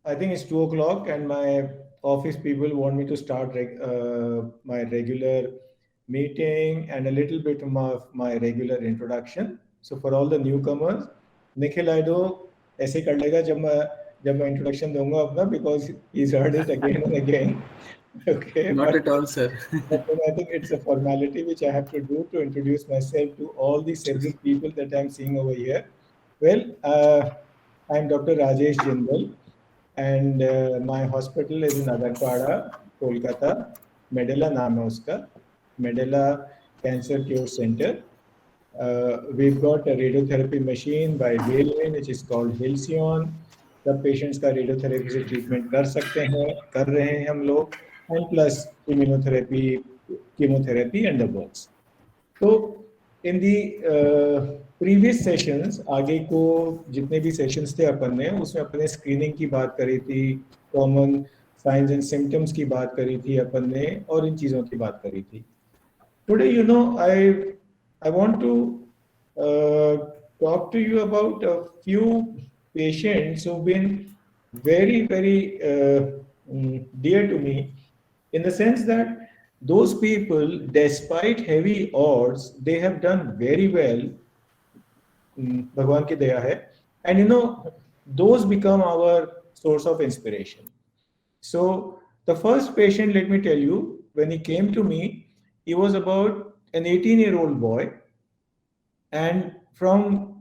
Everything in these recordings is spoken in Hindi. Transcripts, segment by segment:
I think it's 2 o'clock, and my office people want me to start my regular meeting and a little bit of my regular introduction. So for all the newcomers, Nikhil, I know ऐसे कर लेगा जब मैं introduction दूंगा अपना, because he's heard it again and again. Okay, Not at all, sir. but then I think it's a formality which I have to do to introduce myself to all the several people that I'm seeing over here. Well, I'm Dr. Rajesh Jindal, and my hospital is in Agarpada, Kolkata. Medela नाम है उसका, Medela Cancer Cure Center. We've got a radiotherapy machine by Whaley, which is called Halcyon. सब पेशेंट्स का रेडियोथेरेपी से ट्रीटमेंट कर रहे हैं हम लोग, and plus immunotherapy, chemotherapy and the works. तो इन दी प्रीवियस सेशंस, आगे को जितने भी सेशंस थे अपन ने, उसमें अपने स्क्रीनिंग की बात करी थी, कॉमन साइंस एंड सिम्टम्स की बात करी थी अपन ने, और इन चीज़ों की बात करी थी. Today I want to talk to you about a few patients who've been very, very dear to me, in the sense that those people, despite heavy odds, they have done very well. भगवान की दया है. And those become our source of inspiration. So the first patient, let me tell you, when he came to me, he was about an 18-year-old boy, and from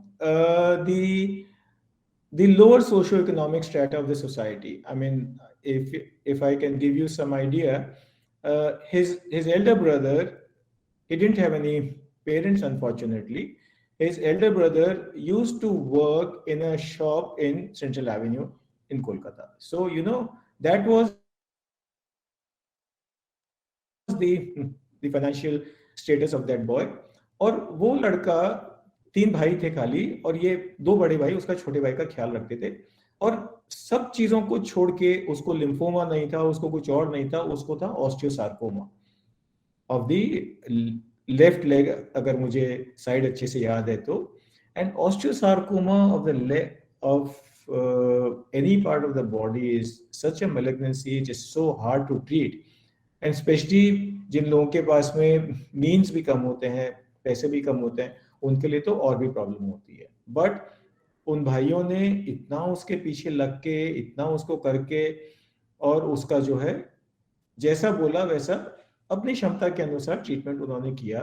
the lower socioeconomic strata of the society. I mean, if I can give you some idea, his elder brother, he didn't have any parents, unfortunately. His elder brother used to work in a shop in Central Avenue in Kolkata. So that was the financial status of that boy. और वो लड़का, 3 भाई थे खाली, और ये 2 बड़े भाई उसका छोटे भाई का ख्याल रखते थे, और सब चीजों को छोड़ के, उसको लिम्फोमा नहीं था, उसको कुछ और नहीं था, उसको था osteosarcoma of the left leg, अगर मुझे साइड अच्छे से याद है तो. And osteosarcoma of the leg of any part of the body is such a malignancy, it is so hard to treat, and especially जिन लोगों के पास में मीन्स भी कम होते हैं, पैसे भी कम होते हैं, उनके लिए तो और भी प्रॉब्लम होती है. बट उन भाइयों ने इतना उसके पीछे लग के, इतना उसको करके, और उसका जो है जैसा बोला वैसा अपनी क्षमता के अनुसार ट्रीटमेंट उन्होंने किया.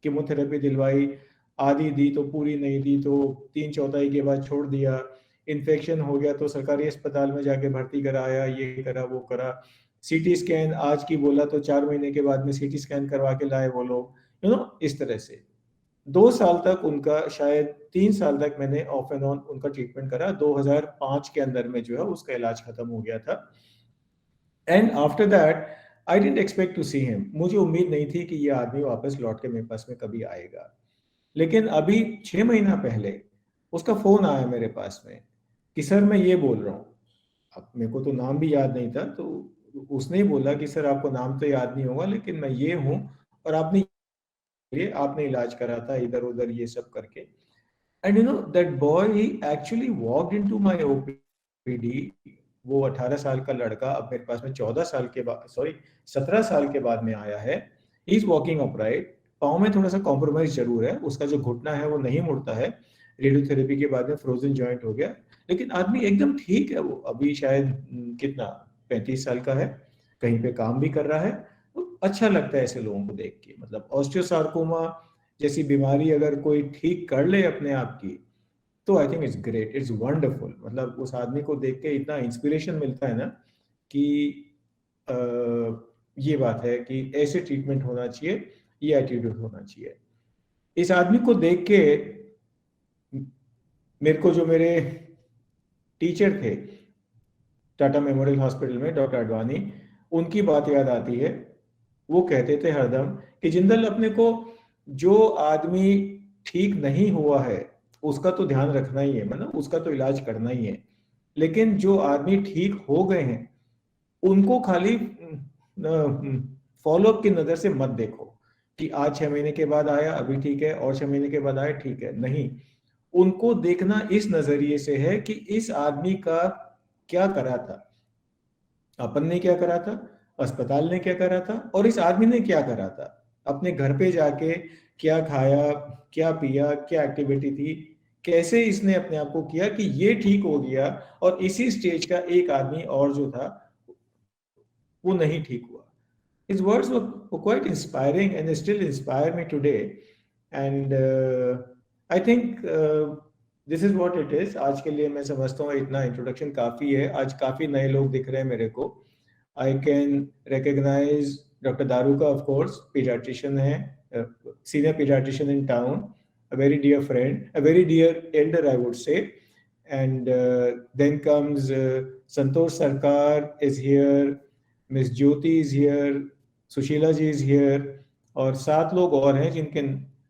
कीमोथेरेपी दिलवाई, आधी दी तो पूरी नहीं दी, तो 3/4 के बाद छोड़ दिया. इन्फेक्शन हो गया तो सरकारी अस्पताल में जाके भर्ती कराया, ये करा वो करा. सीटी स्कैन आज की बोला तो 4 महीने के बाद में सीटी स्कैन करवा के लाए वो लोग. इस तरह से 2 साल तक उनका, शायद 3 साल तक मैंने ऑफ एंड ऑन उनका ट्रीटमेंट करा. 2005 के अंदर में जो है उसका इलाज खत्म हो गया था. And after that I didn't expect to see him. मुझे उम्मीद नहीं थी कि ये आदमी वापस लौट के मेरे पास में कभी आएगा. लेकिन अभी 6 महीना पहले उसका फोन आया मेरे पास में कि सर मैं ये बोल रहा हूँ. अब मेरे को तो नाम भी याद नहीं था, तो उसने ही बोला कि सर आपको नाम तो याद नहीं होगा, लेकिन मैं ये हूँ, और आपने इलाज करा था इधर उधर ये सब करके. And that boy, he actually walked into my OPD. वो 18 साल का लड़का अब मेरे पास में 17 साल के बाद में आया है. He is walking upright. पाँव में थोड़ा सा कॉम्प्रोमाइज जरूर है, उसका जो घुटना है वो नहीं मुड़ता है. रेडियोथेरेपी के बाद में फ्रोजन जॉइंट हो गया, लेकिन आदमी एकदम ठीक है. वो अभी शायद कितना 35 साल का है, कहीं पे काम भी कर रहा है. तो अच्छा लगता है ऐसे लोगों को देख के. मतलब ऑस्टियोसार्कोमा जैसी बीमारी अगर कोई ठीक कर ले अपने आप की, तो I think it's great, it's wonderful. मतलब उस आदमी को देख के इतना इंस्पिरेशन मिलता है ना, कि ये बात है कि ऐसे ट्रीटमेंट होना चाहिए, ये एटीट्यूड होना चाहिए. इस आदमी को देख के मेरे को जो मेरे टीचर थे टाटा मेमोरियल हॉस्पिटल में, डॉक्टर अडवाणी, उनकी बात याद आती है. वो कहते थे हरदम कि जिंदल, अपने को जो आदमी ठीक नहीं हुआ है उसका तो ध्यान रखना ही है, मतलब उसका तो इलाज करना ही है, लेकिन जो आदमी ठीक हो गए हैं उनको खाली फॉलोअप की नजर से मत देखो कि आज 6 महीने के बाद आया अभी ठीक है, और 6 महीने के बाद आया ठीक है. नहीं, उनको देखना इस नजरिए से है कि इस आदमी का क्या करा था, अपन ने क्या करा था, अस्पताल ने क्या करा था, और इस आदमी ने क्या करा था, अपने घर पे जाके क्या खाया, क्या पिया, क्या एक्टिविटी थी, कैसे इसने अपने आप को किया कि ये ठीक हो गया, और इसी स्टेज का एक आदमी और जो था वो नहीं ठीक हुआ. His words were quite inspiring and they still inspire me today. And I think this is what it is. आज के लिए मैं समझता हूँ इतना इंट्रोडक्शन काफ़ी है. आज काफ़ी नए लोग दिख रहे हैं मेरे को. I can recognize Dr. Daruka, of course, pediatrician है, senior pediatrician in town, a very dear friend, a very dear elder, I would say. And then comes Santosh Sarkar is here, Miss Jyoti is here, Sushila ji is here, और 7 लोग और हैं जिनके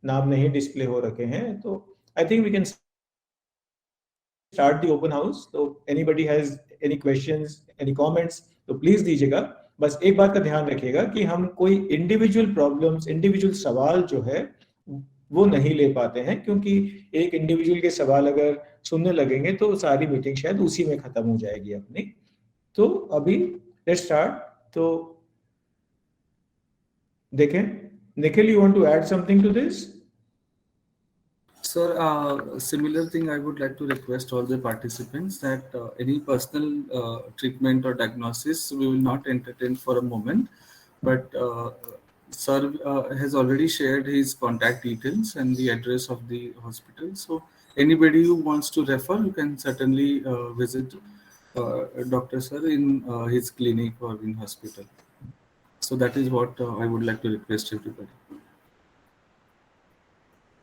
नाम नहीं डिस्प्ले हो रखे हैं. तो I think we can start the open house. तो anybody has any questions, any comments, तो प्लीज दीजिएगा. बस एक बात का ध्यान रखिएगा कि हम कोई इंडिविजुअल प्रॉब्लम्स, इंडिविजुअल सवाल जो है वो नहीं ले पाते हैं, क्योंकि एक इंडिविजुअल के सवाल अगर सुनने लगेंगे तो सारी मीटिंग शायद उसी में खत्म हो जाएगी अपनी. तो अभी लेट्स स्टार्ट. तो देखें, Nikhil, you want to add something to this? Sir, similar thing I would like to request all the participants that any personal treatment or diagnosis we will not entertain for a moment, but sir has already shared his contact details and the address of the hospital. So anybody who wants to refer, you can certainly visit Dr. Sir in his clinic or in hospital. So that is what I would like to request everybody.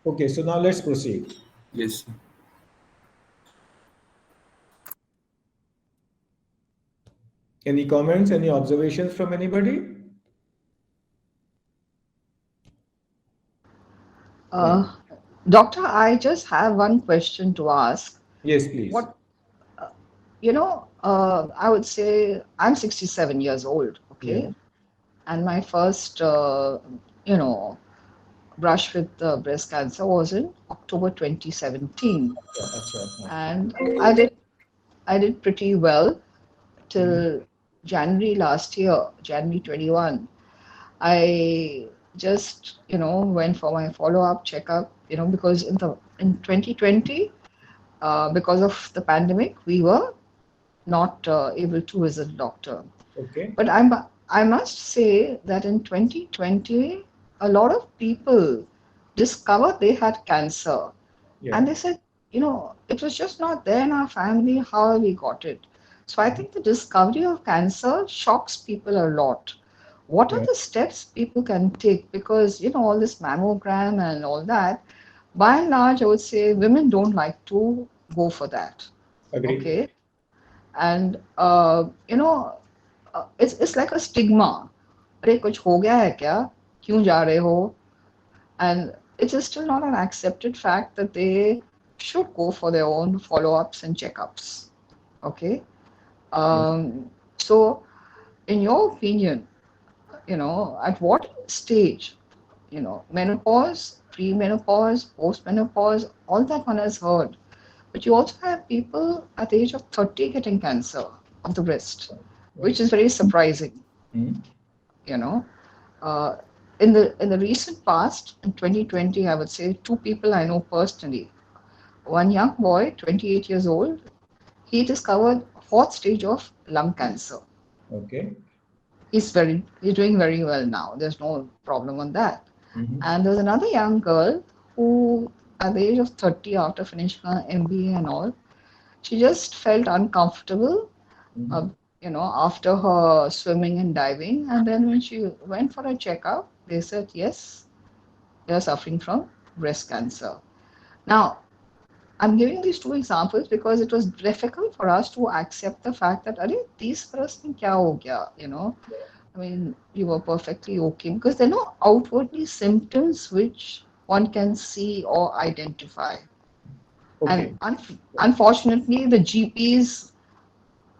Okay, so now let's proceed. Yes, sir. Any comments, any observations from anybody? Doctor, I just have one question to ask. Yes, please. What, I would say I'm 67 years old, okay? Yeah. And my first, brush with breast cancer was in October 2017. And I did pretty well till January last year, January 21. I just, went for my follow-up checkup, because in 2020, because of the pandemic, we were not able to visit the doctor. Okay. But I must say that in 2020, a lot of people discovered they had cancer. Yeah. And they said, it was just not there in our family, how we got it. So I think the discovery of cancer shocks people a lot. What are the steps people can take? Because, all this mammogram and all that, by and large, I would say women don't like to go for that. Agreed. Okay. And, it's like a stigma. अरे कुछ हो गया है क्या? क्यों जा रहे हो? And it is still not an accepted fact that they should go for their own follow-ups and checkups. Okay. So, in your opinion, at what stage, menopause, pre-menopause, post-menopause, all that one has heard. But you also have people at the age of 30 getting cancer of the breast, which is very surprising. In the recent past, in 2020, I would say 2 people I know personally. One young boy, 28 years old, he discovered 4th stage of lung cancer. Okay. He's doing very well now. There's no problem on that. And there's another young girl who, at the age of 30, after finishing her MBA and all, she just felt uncomfortable, after her swimming and diving. And then when she went for a checkup, they said, yes, you're suffering from breast cancer. Now, I'm giving these 2 examples because it was difficult for us to accept the fact that, arey, 30 barस mein kya ho gaya, I mean, you were perfectly okay, because there are no outwardly symptoms which one can see or identify. Okay. And unfortunately, the GPs,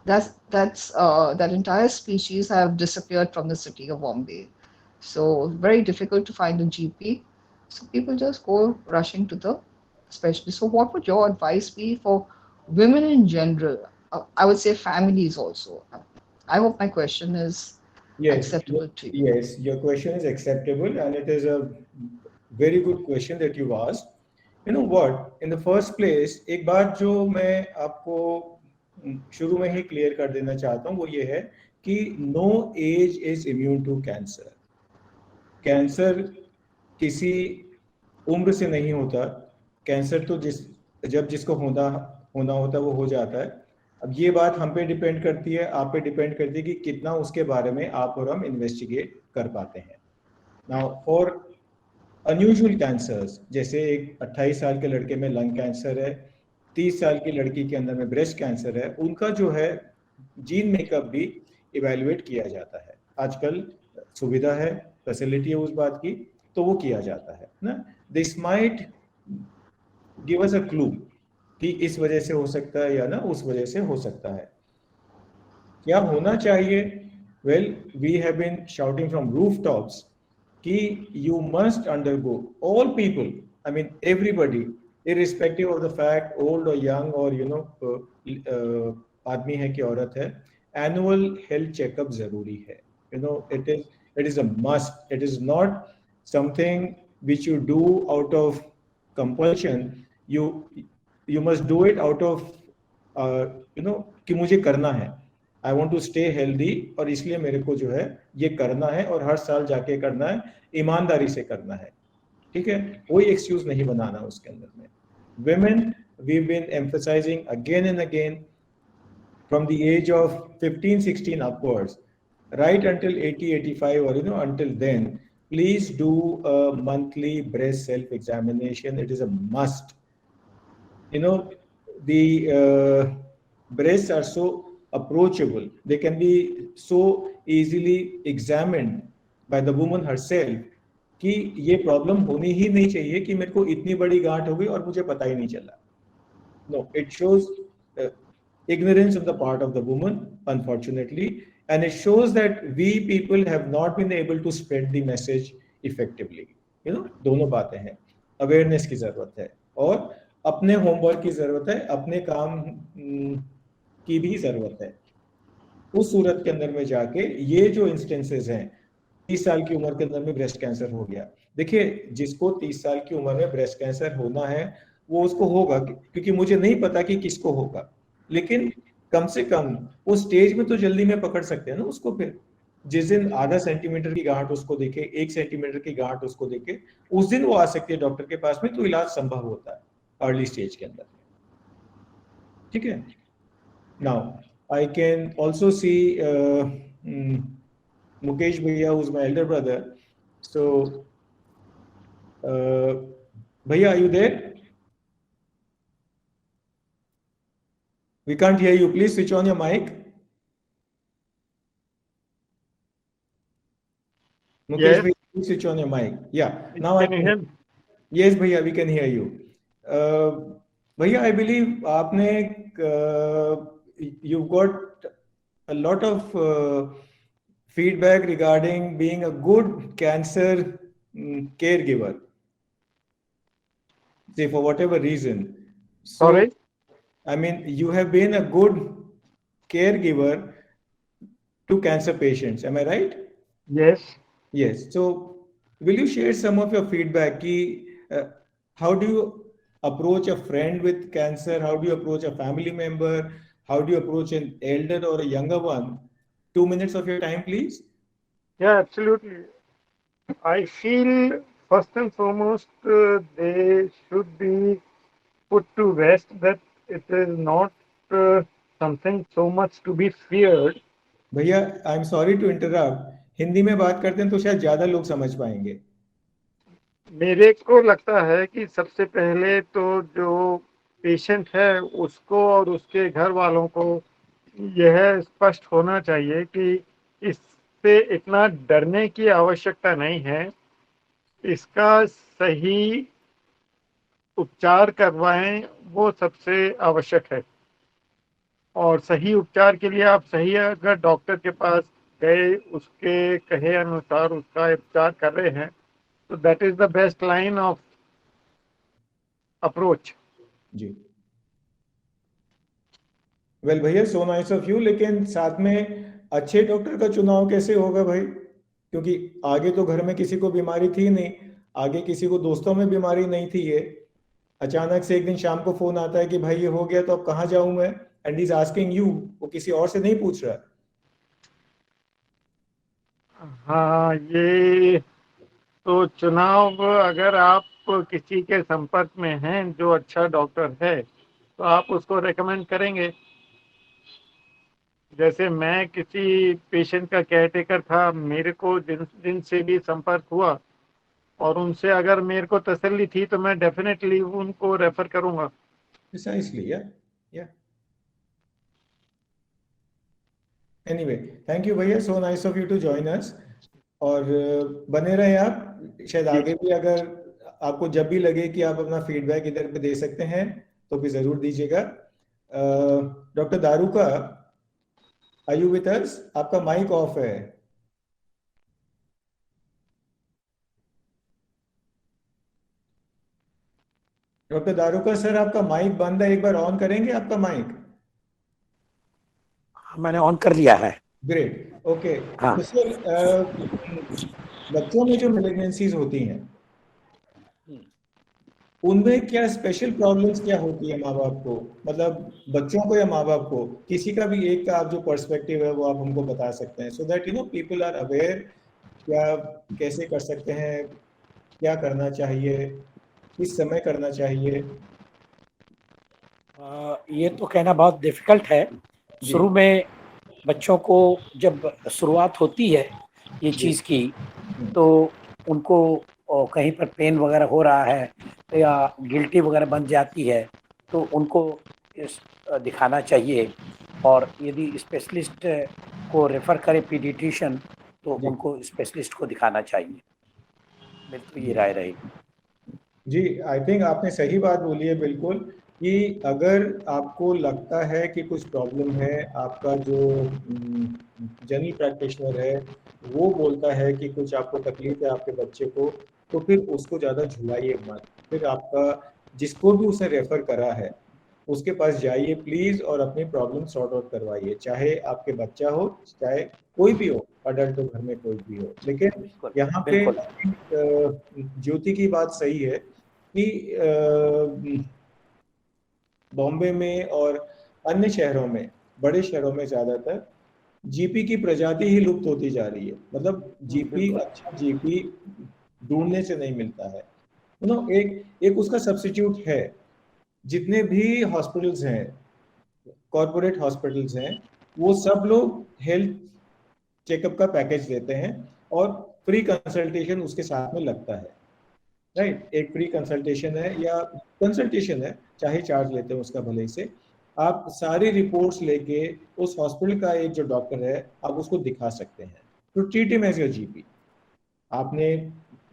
that entire species have disappeared from the city of Bombay. So very difficult to find a GP. So people just go rushing to the specialist. So what would your advice be for women in general? I would say families also. I hope my question is Yes, acceptable to you. yes, your question is acceptable, and it is a very good question that you've asked. You know what? In the first place, एक बात जो मैं आपको शुरू में ही क्लियर कर देना चाहता हूँ वो ये है कि no age is immune to cancer. Cancer किसी उम्र से नहीं होता। कैंसर तो जब जिसको होना होना होता है वो हो जाता है। अब ये बात हम पे डिपेंड करती है, आप पे डिपेंड करती है कि कितना उसके बारे में आप और हम इन्वेस्टिगेट कर पाते हैं। नाउ फॉर अनयूजुअल कैंसर्स, जैसे एक 28 साल के लड़के में लंग कैंसर है, 30 साल की लड़की के अंदर में ब्रेस्ट कैंसर है, उनका जो है जीन मेकअप भी इवेल्युएट किया जाता है। आजकल सुविधा है, फैसिलिटी है उस बात की, तो वो किया जाता है ना। This might give us a clue कि इस वजह से हो सकता है या ना उस वजह से हो सकता है। क्या होना चाहिए? Well, we have been shouting from rooftops कि you must undergo, all people, I mean everybody, irrespective of the fact old or young or आदमी है कि औरत है, एनुअल हेल्थ चेकअप जरूरी है। it is a must. It is not something which you do out of compulsion. You must do it out of कि मुझे करना है, I want to stay healthy, और इसलिए मेरे को जो है ये करना है और हर साल जाके करना है, ईमानदारी से करना है। ठीक है, कोई एक्सक्यूज नहीं बनाना उसके अंदर में। women, we've been emphasizing again and again from the age of 15-16 upwards, right until 80-85, or until then, please do a monthly breast self examination. It is a must. The breasts are so approachable, they can be so easily examined by the woman herself कि ये प्रॉब्लम होनी ही नहीं चाहिए कि मेरे को इतनी बड़ी गांठ हो गई और मुझे पता ही नहीं चला। No, it shows ignorance on the part of the woman, unfortunately, and it shows that we people have not been able to spread the message effectively. दोनों बातें हैं, अवेयरनेस की जरूरत है और अपने होमवर्क की जरूरत है, अपने काम की भी जरूरत है। उस सूरत के अंदर में जाके ये जो इंस्टेंसेस हैं, 30 साल की उम्र के अंदर में ब्रेस्ट कैंसर हो गया, देखिए जिसको 30 साल की उम्र में ब्रेस्ट कैंसर होना है वो उसको होगा, क्योंकि मुझे नहीं पता कि किसको होगा, लेकिन कम से कम वो स्टेज में तो जल्दी में पकड़ सकते हैं ना उसको। फिर जिस दिन आधा सेंटीमीटर की गांठ उसको देखे, 1 सेंटीमीटर की गांठ उसको देखे, उस दिन वो आ सकती है डॉक्टर के पास में, तो इलाज संभव होता है अर्ली स्टेज के अंदर। ठीक है, now I can also see Mukesh Bhaiya, who's my elder brother. So, Bhaiya, are you there? We can't hear you. Please switch on your mic. Mukesh Yes. Bhaiya, please switch on your mic. Yeah. Now Can you hear me? Yes, Bhaiya, we can hear you. Bhaiya, I believe you've got a lot of feedback regarding being a good cancer caregiver, say for whatever reason. So, Sorry? I mean, you have been a good caregiver to cancer patients, am I right? Yes. Yes. So will you share some of your feedback? How do you approach a friend with cancer? How do you approach a family member? How do you approach an elder or a younger one? 2 minutes of your time, please. Yeah, absolutely. I feel first and foremost they should be put to rest, that it is not something so much to be feared. भैया, I am sorry to interrupt, Hindi में बात करते हैं तो शायद ज्यादा लोग समझ पाएंगे। मेरे को लगता है कि सबसे पहले तो जो पेशेंट है उसको और उसके घर वालों को यह स्पष्ट होना चाहिए कि इससे इतना डरने की आवश्यकता नहीं है, इसका सही उपचार करवाएं, वो सबसे आवश्यक है। और सही उपचार के लिए आप सही अगर डॉक्टर के पास गए, उसके कहे अनुसार उसका उपचार कर रहे हैं, तो that is the best line of approach. जी, वेल भैया, सो नाइस ऑफ यू, लेकिन साथ में अच्छे डॉक्टर का चुनाव कैसे होगा भाई? क्योंकि आगे तो घर में किसी को बीमारी थी नहीं, आगे किसी को दोस्तों में बीमारी नहीं थी, ये अचानक से एक दिन शाम को फोन आता है कि भाई ये हो गया, तो अब कहाँ जाऊं मैं? एंड इज आस्किंग यू, वो किसी और से नहीं पूछ रहा। हाँ, ये तो चुनाव, अगर आप किसी के संपर्क में हैं जो अच्छा डॉक्टर है तो आप उसको रेकमेंड करेंगे। जैसे मैं किसी पेशेंट का केयरटेकर था, मेरे को जिनसे भी संपर्क हुआ और उनसे अगर मेरे को तसल्ली थी तो मैं डेफिनेटली उनको रेफर करूंगा। Precisely, yeah, yeah. Anyway, thank you भैया, so nice of you to join us। और बने रहे आप, शायद आगे भी अगर आपको जब भी लगे कि आप अपना फीडबैक इधर पे दे सकते हैं तो भी जरूर दीजिएगा। Doctor Daruka, are you with us? आपका माइक ऑफ है। डॉक्टर दारूका सर, आपका माइक बंद है, एक बार ऑन करेंगे आपका माइक? मैंने ऑन कर लिया है। Great, okay. हाँ। तो सर, बच्चों में जो मेलिग्नेंसीज होती हैं उनमें क्या स्पेशल प्रॉब्लम्स क्या होती है माँ बाप को, मतलब बच्चों को या माँ बाप को? किसी का भी एक का आप जो पर्सपेक्टिव है वो आप हमको बता सकते हैं, so that you know people are aware, क्या कैसे कर सकते हैं, क्या करना चाहिए, किस समय करना चाहिए। ये तो कहना बहुत डिफिकल्ट है। शुरू में बच्चों को जब शुरुआत होती है ये चीज़ की, तो उनको कहीं पर पेन वगैरह हो रहा है या गिल्टी वगैरह बन जाती है तो उनको दिखाना चाहिए, और यदि स्पेशलिस्ट को रेफ़र करे पीडियाट्रिशियन तो उनको स्पेशलिस्ट को दिखाना चाहिए। मेरी तो ये राय रहेगी। जी, आई थिंक आपने सही बात बोली है बिल्कुल, कि अगर आपको लगता है कि कुछ प्रॉब्लम है, आपका जो जनरल प्रैक्टिशनर है वो बोलता है कि कुछ आपको तकलीफ है आपके बच्चे को, तो फिर उसको ज़्यादा झुलाइए मत। फिर आपका जिसको भी उसे रेफर करा है उसके पास जाइए प्लीज़, और अपनी प्रॉब्लम सॉर्ट आउट करवाइए, चाहे आपके बच्चा हो चाहे कोई भी हो, अडल्ट तो घर में कोई भी हो। लेकिन यहाँ पे ज्योति की बात सही है कि बॉम्बे में और अन्य शहरों में, बड़े शहरों में ज़्यादातर जीपी की प्रजाति ही लुप्त होती जा रही है। मतलब जीपी, अच्छा जीपी ढूंढने से नहीं मिलता है, यू नो, एक उसका सब्स्टिट्यूट है। जितने भी हॉस्पिटल्स हैं, कॉर्पोरेट हॉस्पिटल्स हैं, वो सब लोग हेल्थ चेकअप का पैकेज देते हैं और फ्री कंसल्टेशन उसके साथ में लगता है, राइट? एक फ्री कंसल्टेशन है या कंसल्टेशन है, चाहे चार्ज लेते हैं उसका भले से। आप सारी रिपोर्ट्स लेके उस हॉस्पिटल का एक जो डॉक्टर है आप उसको दिखा सकते हैं, तो treat him as your GP. आपने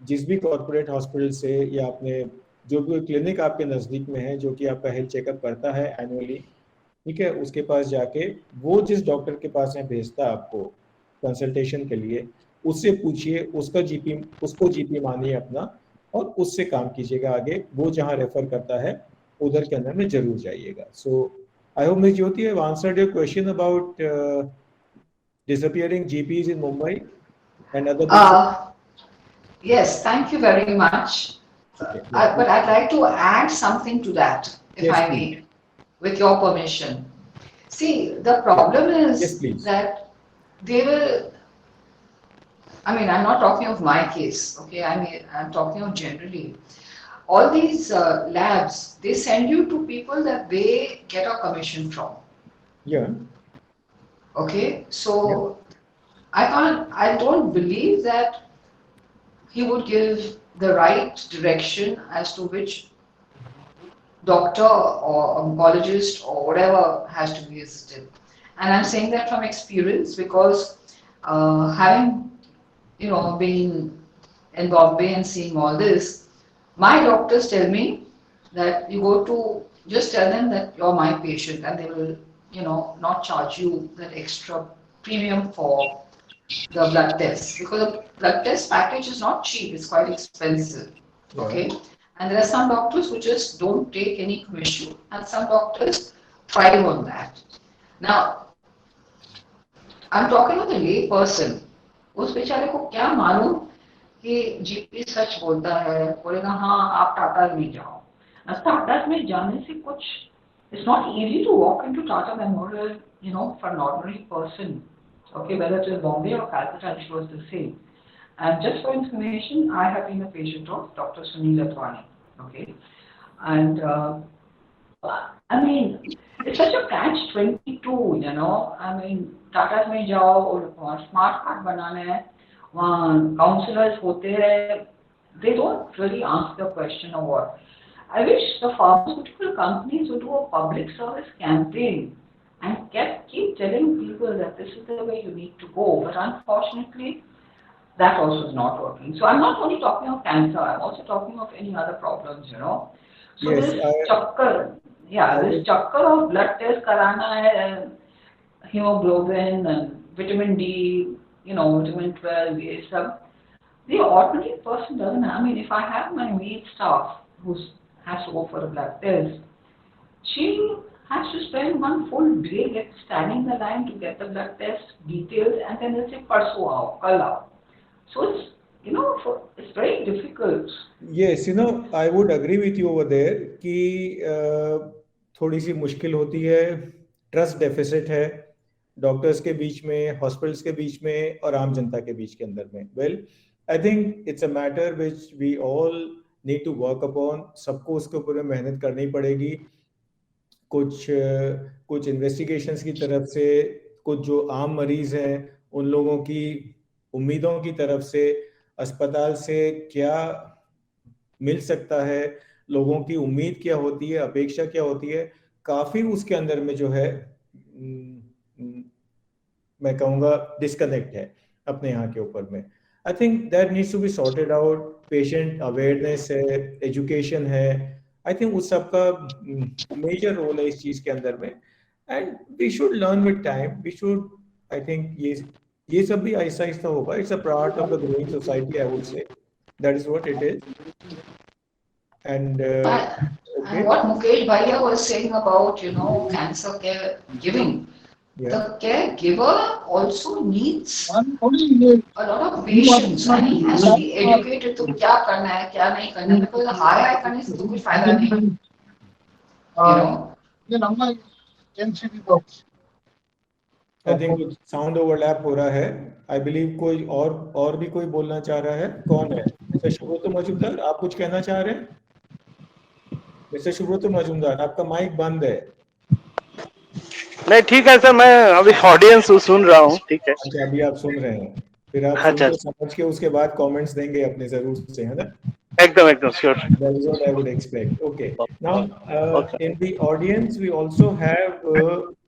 जिस भी कॉर्पोरेट हॉस्पिटल से या आपने जो भी क्लिनिक आपके नज़दीक में है जो कि आपका हेल्थ चेकअप करता है एनुअली, ठीक है, उसके पास जाके वो जिस डॉक्टर के पास है भेजता है आपको कंसल्टेशन के लिए, उससे पूछिए, उसको जीपी मानिए अपना और उससे काम कीजिएगा आगे। वो जहाँ रेफर करता है उधर के अंदर में जरूर जाइएगा। So I hope miss Jyoti have answered your question about disappearing GPs in Mumbai and other places. Yes, thank you very much. Okay. But I'd like to add something to that, if Yes, I may, with your permission. See, the problem is that they will, I mean, I'm not talking of my case, okay? I'm talking of generally. All these labs, they send you to people that they get a commission from. Yeah. Okay, so I don't believe that he would give the right direction as to which doctor or oncologist or whatever has to be visited. And I'm saying that from experience because having, you know, been in Bombay and seeing all this, my doctors tell me that you go to, just tell them that you're my patient and they will, you know, not charge you that extra premium for the blood test, because the blood test package is not cheap, it's quite expensive. Okay, and there are some doctors who just don't take any commission and some doctors thrive on that. Now, I'm talking with a lay person. उस बेचारे को क्या मालूम कि जीपी सच बोलता है, बोलेगा हाँ आप टाटा में जाओ. टाटा में जाने से कुछ, it's not easy to walk into Tata Memorial, for an ordinary person. Okay, whether it is Bombay or Calcutta, I'm sure it's the same. And just for information, I have been a patient of Dr. Sunil Advani. Okay, and I mean, it's such a catch-22, I mean, Tata में जाओ और स्मार्ट कार्ड बनाना है, वहाँ काउंसलर्स होते हैं, they don't really ask the question or what. I wish the pharmaceutical companies would do a public service campaign and keep telling people that this is the way you need to go. But unfortunately, that also is not working. So I'm not only talking of cancer, I'm also talking of any other problems, So Yes, this chakkar of blood test karana hai, and hemoglobin and vitamin D, vitamin 12, ये सब. The ordinary person doesn't. I mean, if I have my maid staff who has to go for a blood test, she has to spend one full day standing the line to get the blood test details, and then they'll say parso aao, kal aao. So it's it's very difficult. Yes, I would agree with you over there कि थोड़ी सी मुश्किल होती है, ट्रस्ट डेफिसिट है डॉक्टर्स के बीच में, हॉस्पिटल्स के बीच में और आम जनता के बीच के अंदर में. Well, I think it's a matter which we all need to work upon. सबको उसके ऊपर मेहनत करनी पड़ेगी. कुछ इन्वेस्टिगेशंस की तरफ से, कुछ जो आम मरीज हैं उन लोगों की उम्मीदों की तरफ से, अस्पताल से क्या मिल सकता है, लोगों की उम्मीद क्या होती है, अपेक्षा क्या होती है, काफी उसके अंदर में जो है मैं कहूँगा डिस्कनेक्ट है अपने यहाँ के ऊपर में. I think that needs to be sorted out. Patient awareness है, एजुकेशन है, आई थिंक उस सब का मेजर रोल है इस चीज के अंदर में. And we should learn with time. We should, I think ये सब भी आहिस्ता आहिस्ता होगा. It's a part of the growing society, I would say. That is what it is. And what Mukesh Bhaiya was saying about, cancer care giving, the caregiver also needs a lot of patience, and he has to be educated to क्या करना है, क्या नहीं करना है, because हाय करने से तो कुछ फायदा नहीं. ये number NCB box. I think sound overlap हो रहा है. आई बिलीव कोई और भी कोई बोलना चाह रहा है. कौन है? मिस्टर सुब्रत मजूमदार, आप कुछ कहना चाह रहे हैं? मिस्टर सुब्रत मजूमदार, आपका माइक बंद है. नहीं, ठीक है सर, मैं अभी ऑडियंस सुन रहा हूँ. ठीक है. अच्छा, अभी आप सुन रहे हैं, फिर आप समझ के उसके बाद कमेंट्स देंगे अपने जरूर से, है ना? एकदम sure. That is what I would expect. Okay. Now, in the audience, we also have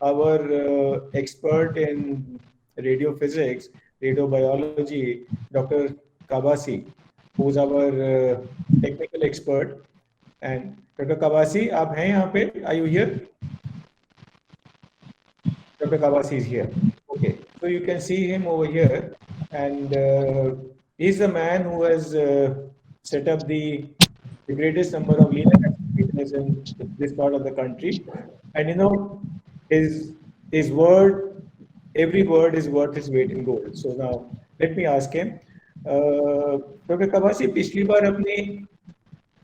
our expert in radiophysics, radiobiology, Dr. Kabasi, who is our technical expert. And Dr. Kabasi, आप हैं यहाँ पे? Are you here? Dr. Kabasi is here. Okay. So you can see him over here, and he's the man who has set up the greatest number of linear activities in this part of the country. And his word, every word is worth its weight in gold. So now let me ask him. Dr. Kabasi, पिछली बार अपनी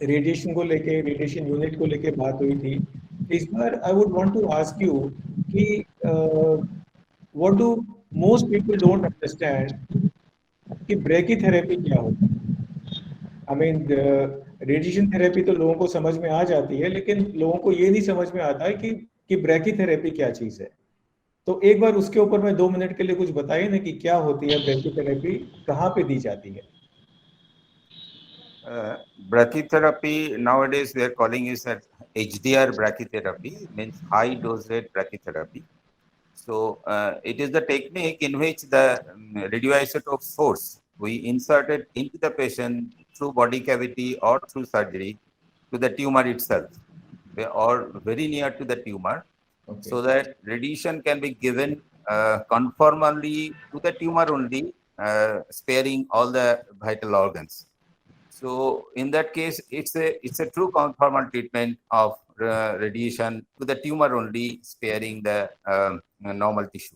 रेडिएशन को लेके, रेडिएशन यूनिट को लेके बात हुई थी. इस बार I would want to ask you कि what do most people don't understand कि ब्रैकीथेरेपी क्या होता है. I mean, रेडिएशन थेरेपी तो लोगों को समझ में आ जाती है, लेकिन लोगों को ये नहीं समझ में आता है कि ब्रैकीथेरेपी क्या चीज है. तो एक बार उसके ऊपर में 2 मिनट के लिए कुछ बताइए ना कि क्या होती है ब्रैकीथेरेपी, कहाँ पे दी जाती है. Brachytherapy, nowadays they are calling it as HDR brachytherapy, means high dose rate brachytherapy. So it is the technique in which the radioisotope source we inserted into the patient through body cavity or through surgery to the tumor itself, or very near to the tumor, so that radiation can be given conformally to the tumor only, sparing all the vital organs. So in that case, it's a true conformal treatment of radiation to the tumor only, sparing the normal tissue.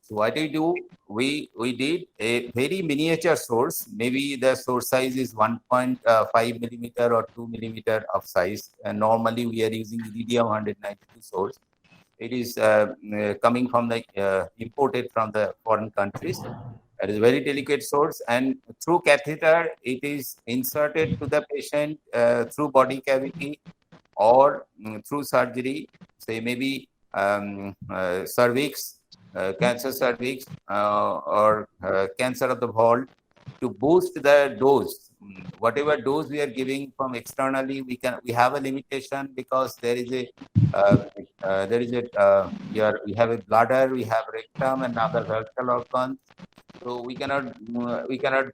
So what we do, we did a very miniature source. Maybe the source size is 1.5 millimeter or 2 millimeter of size. And normally we are using iridium 192 source. It is coming from the imported from the foreign countries. It is a very delicate source, and through catheter, it is inserted to the patient through body cavity or through surgery, say maybe cervix, cancer cervix, or cancer of the vault, to boost the dose. Whatever dose we are giving from externally, we have a limitation because there is a we have a bladder, we have rectum and other vertical organs. So we cannot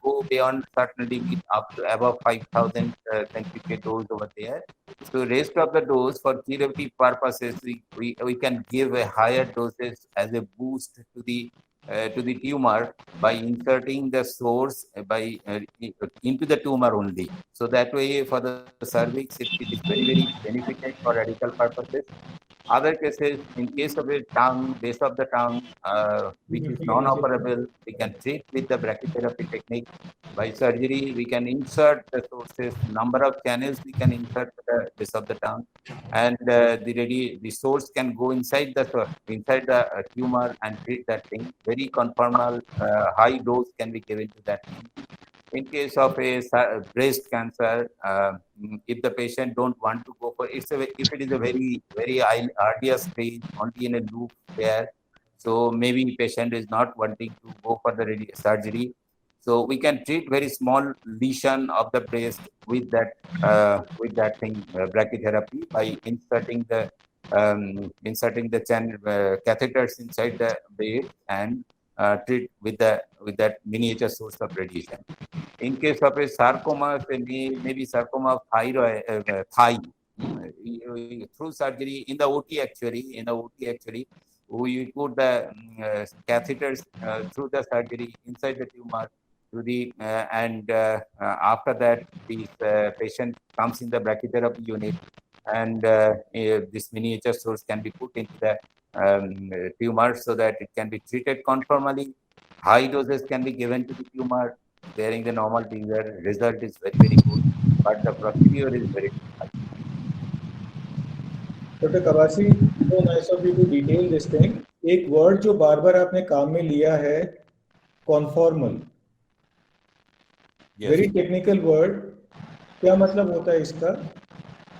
go beyond certain limit up to above 5,000 centrifuge dose over there. So rest of the dose for therapeutic purposes, we can give a higher doses as a boost to the tumor by inserting the source into the tumor only. So that way, for the cervix, it is very beneficial for radical purposes. Other cases, in case of a tongue, base of the tongue, which is non-operable, we can treat with the brachytherapy technique. By surgery, we can insert the sources, number of channels we can insert the base of the tongue, and the source can go inside the tumor and treat that thing. Very conformal, high dose can be given to that thing. In case of a breast cancer, if the patient don't want to go for if it is a very arduous stage, only in a loop there, so maybe patient is not wanting to go for the surgery. So we can treat very small lesion of the breast with that thing, brachytherapy, by inserting the channel catheters inside the bed and treat with that miniature source of radiation. In case of a sarcoma, maybe sarcoma of thigh, through surgery in the OT actually, we put the catheters through the surgery inside the tumor to the and after that the patient comes in the brachytherapy unit, and this miniature source can be put into the tumor so that it can be treated conformally. High doses can be given to the tumor, bearing the normal figure. Result is very good, but the procedure is very difficult. Dr. Kabasi, so nice of you to detail this thing. एक word जो बार बार आपने काम में लिया है, conformal. Yes. Very technical word. क्या मतलब होता है इसका?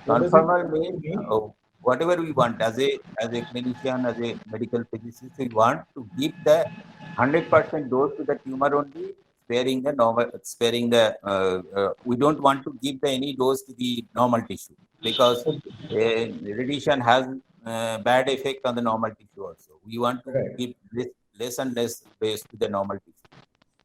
Conformal means whatever we want as a clinician, as a medical physicist, we want to give the 100% dose to the tumor only, sparing the we don't want to give any dose to the normal tissue, because radiation has bad effect on the normal tissue also. We want to give less and less dose to the normal tissue.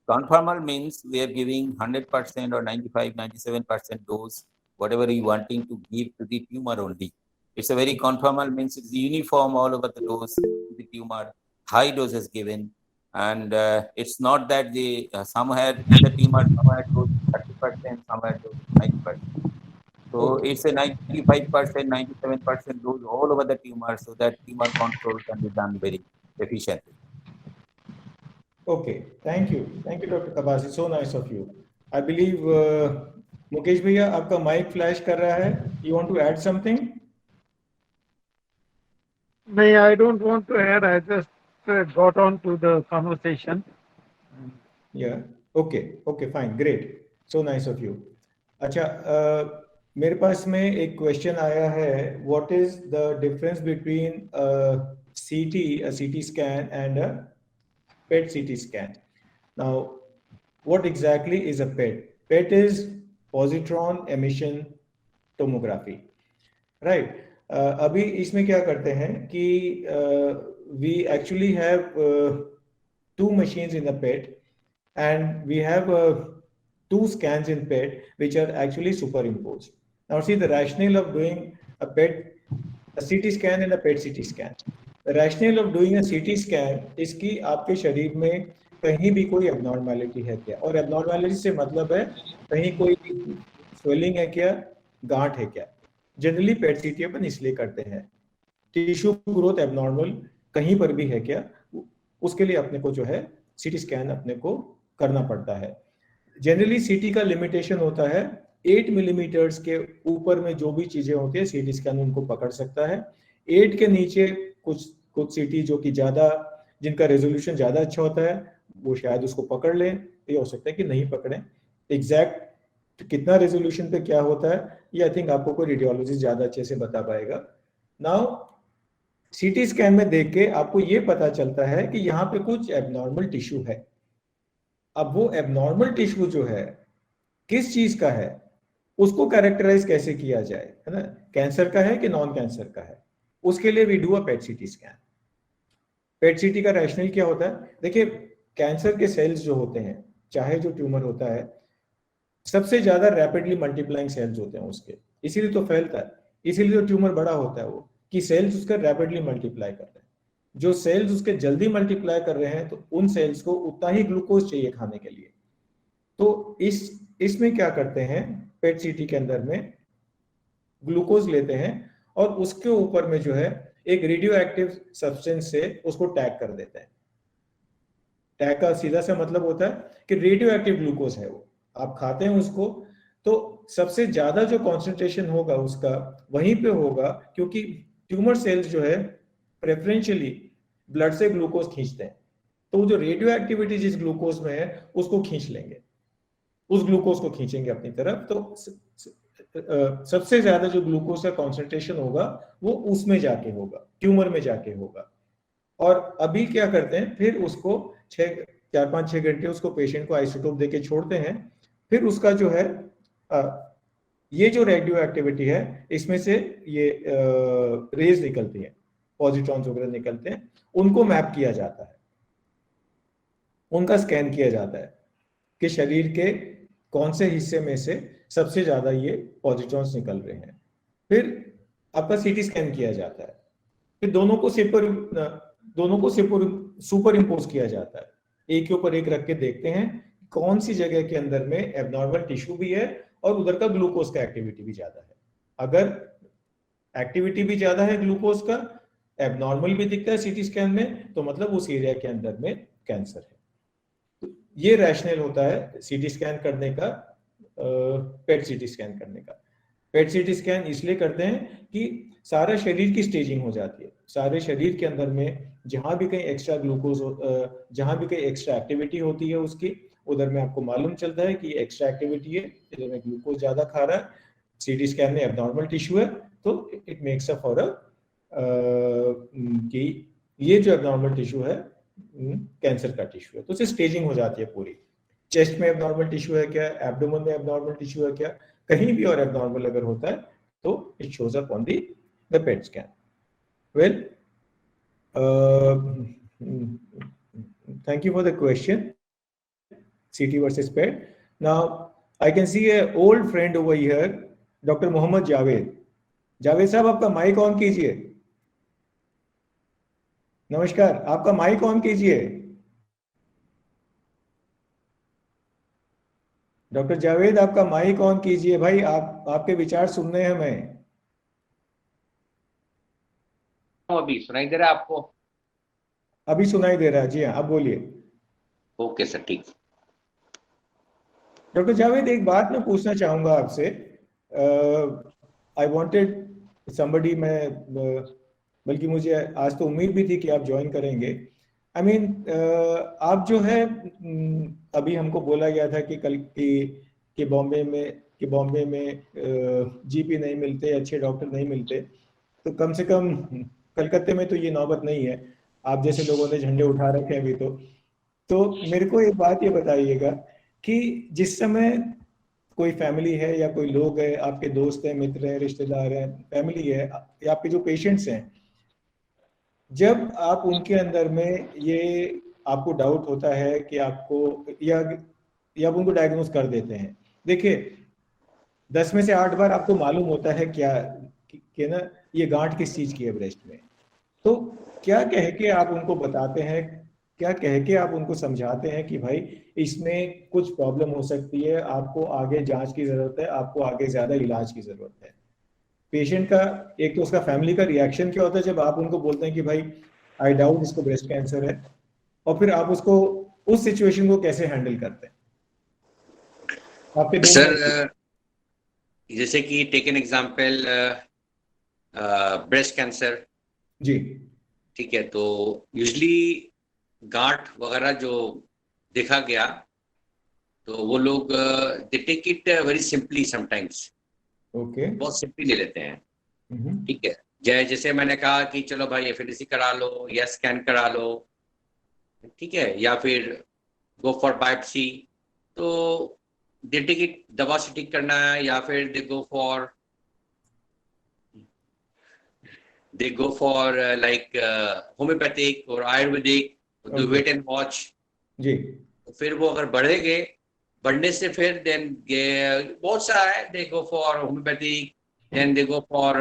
Conformal means we are giving 100% or 95-97% dose, whatever we wanting to give to the tumor only. It's a very conformal means it's uniform all over the dose to the tumor. High dose is given, and it's not that somewhere in the tumor somewhere dose 30%, somewhere dose 90%. So it's a 95%, 97% dose all over the tumor, so that tumor control can be done very efficiently. Okay, thank you, Dr. Kabasi. So nice of you. I believe Mukesh भैया आपका mic flash कर रहा है. You want to add something? No, I don't want to add. I just got on to the conversation. Yeah. Okay, fine, great. So nice of you. अच्छा, मेरे पास में एक question आया है. What is the difference between a CT scan and a PET CT scan? Now, what exactly is a PET? PET is positron emission tomography, right? अभी इसमें क्या करते हैं कि we actually have 2 machines in the PET, and we have 2 scans in PET which are actually superimposed. Now see the rationale of doing a CT scan and a PET CT scan. The rationale of doing a CT scan is कि आपके शरीर में कहीं भी कोई abnormality है क्या, और abnormality से मतलब है कहीं कोई swelling है क्या, गांठ है क्या. जनरली पेट सीटी अपन इसलिए करते हैं, टिश्यू ग्रोथ एबनॉर्मल कहीं पर भी है क्या, उसके लिए अपने को जो है सीटी स्कैन अपने को करना पड़ता है। जनरली सीटी का लिमिटेशन होता है 8 मिलीमीटर्स के ऊपर में जो भी चीजें होती है सीटी स्कैन उनको पकड़ सकता है। 8 के नीचे कुछ सीटी जो कि ज्यादा, जिनका रेजोल्यूशन ज्यादा अच्छा होता है, वो शायद उसको पकड़ लें, ये हो सकता है कि नहीं पकड़ें। एग्जैक्ट कितना रेजोल्यूशन पे क्या होता है ये आई थिंक आपको कोई रेडियोलॉजिस्ट ज्यादा अच्छे से बता पाएगा। नाउ सीटी स्कैन में देख के आपको ये पता चलता है कि यहाँ पे कुछ एबनॉर्मल टिश्यू है। अब वो एबनॉर्मल टिश्यू जो है किस चीज का है, उसको कैरेक्टराइज कैसे किया जाए, है ना, कैंसर का है कि नॉन कैंसर का है, उसके लिए we do a pet CT scan. पेट सीटी का रैशनल क्या होता है, देखिए कैंसर के सेल्स जो होते हैं, चाहे जो ट्यूमर होता है, सबसे ज्यादा रैपिडली मल्टीप्लाइंग सेल्स होते हैं उसके, इसीलिए तो फैलता है, इसीलिए तो ट्यूमर बड़ा होता है वो, कि सेल्स उसका रैपिडली मल्टीप्लाई कर रहे हैं। जो सेल्स उसके जल्दी मल्टीप्लाई कर रहे हैं तो उन सेल्स को उतना ही ग्लूकोज चाहिए खाने के लिए। तो इसमें क्या करते हैं, पेट सीटी के अंदर में ग्लूकोज लेते हैं और उसके ऊपर में जो है एक रेडियो एक्टिव सब्सटेंस से उसको टैग कर देते हैं। टैग का सीधा सा मतलब होता है कि रेडियो एक्टिव ग्लूकोज है वो, आप खाते हैं उसको तो सबसे ज्यादा जो कॉन्सेंट्रेशन होगा उसका वहीं पे होगा, क्योंकि ट्यूमर सेल्स जो है प्रेफरेंशियली ब्लड से ग्लूकोज खींचते हैं, तो जो रेडियो एक्टिविटी जिस ग्लूकोज में है उसको खींच लेंगे, उस ग्लूकोज को खींचेंगे अपनी तरफ, तो सबसे ज्यादा जो ग्लूकोज का कॉन्सेंट्रेशन होगा वो उसमें जाके होगा, ट्यूमर में जाके होगा। और अभी क्या करते हैं, फिर उसको 4-5-6 घंटे उसको पेशेंट को आइसोटोप देके छोड़ते हैं, फिर उसका जो है ये जो रेडियो एक्टिविटी है इसमें से ये रेज निकलती है, पॉजिट्रॉन्स वगैरह निकलते हैं, उनको मैप किया जाता है, उनका स्कैन किया जाता है कि शरीर के कौन से हिस्से में से सबसे ज्यादा ये पॉजिट्रॉन्स निकल रहे हैं। फिर आपका सीटी स्कैन किया जाता है, फिर दोनों को सुपर इम्पोज किया जाता है, एक के ऊपर एक रख के देखते हैं कौन सी जगह के अंदर में एबनॉर्मल टिश्यू भी है और उधर का ग्लूकोज का एक्टिविटी भी ज्यादा है। अगर एक्टिविटी भी ज्यादा है ग्लूकोज का, एबनॉर्मल भी दिखता है सीटी स्कैन में, तो मतलब उस एरिया के अंदर में कैंसर है। तो ये रैशनल होता है सीटी स्कैन करने का, पेट सीटी स्कैन करने का। पेट सीटी स्कैन इसलिए करते हैं कि सारा शरीर की स्टेजिंग हो जाती है, सारे शरीर के अंदर में जहां भी कहीं एक्स्ट्रा ग्लूकोज, जहां भी कहीं एक्स्ट्रा एक्टिविटी होती है उसकी, उधर में आपको मालूम चलता है कि ये एक्स्ट्रा एक्टिविटी है, इधर में ग्लूकोज ज्यादा खा रहा है, सीटी स्कैन में एबनॉर्मल टिश्यू है, तो इट मेक्स अ फॉर कि ये जो एबनॉर्मल टिश्यू है कैंसर का टिश्यू है, तो उसे स्टेजिंग हो जाती है पूरी। चेस्ट में एबनॉर्मल टिश्यू है क्या, एब्डोमेन में एबनॉर्मल टिश्यू है क्या, कहीं भी और एबनॉर्मल अगर होता है तो it shows up on the PET scan. Well, thank you for the question, CT versus PET. Now I can see a old friend over here, Dr. Mohammad Javed. Javed साहब आपका माइक ऑन कीजिए। नमस्कार, आपका माइक ऑन कीजिए। डॉक्टर जावेद आपका माइक ऑन कीजिए भाई, आपके विचार सुनने हैं हमें। अभी सुनाई दे रहा है आपको? अभी सुनाई दे रहा है जी हाँ, अब बोलिए। ओके सर, ठीक। डॉक्टर जावेद एक बात मैं पूछना चाहूंगा आपसे, आई वांटेड समबडी, मैं बल्कि मुझे आज तो उम्मीद भी थी कि आप ज्वाइन करेंगे। आई मीन आप जो है अभी हमको बोला गया था कि कल कि बॉम्बे में जीपी नहीं मिलते, अच्छे डॉक्टर नहीं मिलते, तो कम से कम कलकत्ते में तो ये नौबत नहीं है, आप जैसे लोगों ने झंडे उठा रखे हैं अभी तो मेरे को एक बात ये बताइएगा कि जिस समय कोई फैमिली है या कोई लोग है, आपके दोस्त हैं, मित्र हैं, रिश्तेदार हैं, फैमिली है या आपके जो पेशेंट्स हैं, जब आप उनके अंदर में ये आपको डाउट होता है कि आपको या आप उनको डायग्नोज कर देते हैं, देखिए 10 में से 8 बार आपको मालूम होता है क्या कि ना ये गांठ किस चीज की है ब्रेस्ट में, तो क्या कह के आप उनको बताते हैं, क्या कह के आप उनको समझाते हैं कि भाई इसमें कुछ प्रॉब्लम हो सकती है, आपको आगे जांच की जरूरत है, आपको आगे ज्यादा इलाज की जरूरत है? पेशेंट का एक तो उसका फैमिली का रिएक्शन क्या होता है जब आप उनको बोलते हैं कि भाई आई डाउट इसको ब्रेस्ट कैंसर है, और फिर आप उसको उस सिचुएशन को कैसे हैंडल करते हैं? आपके दो सर जैसे कि take an example breast cancer, जी ठीक है, तो यूजली गांठ वगैरह जो देखा गया तो वो लोग they take it very simply sometimes, okay बहुत सिंपली ले लेते हैं, ठीक है। जैसे मैंने कहा कि चलो भाई एफएडीसी करा लो या स्कैन करा लो, ठीक है, या फिर गो फॉर बायोप्सी, तो दे टेक इट, दवा से ठीक करना है या फिर they go for like homeopathic और ayurvedic, do wait and watch जी। फिर वो अगर बढ़ने से फिर देन बहुत सा है, they go for homeopathic, then they go for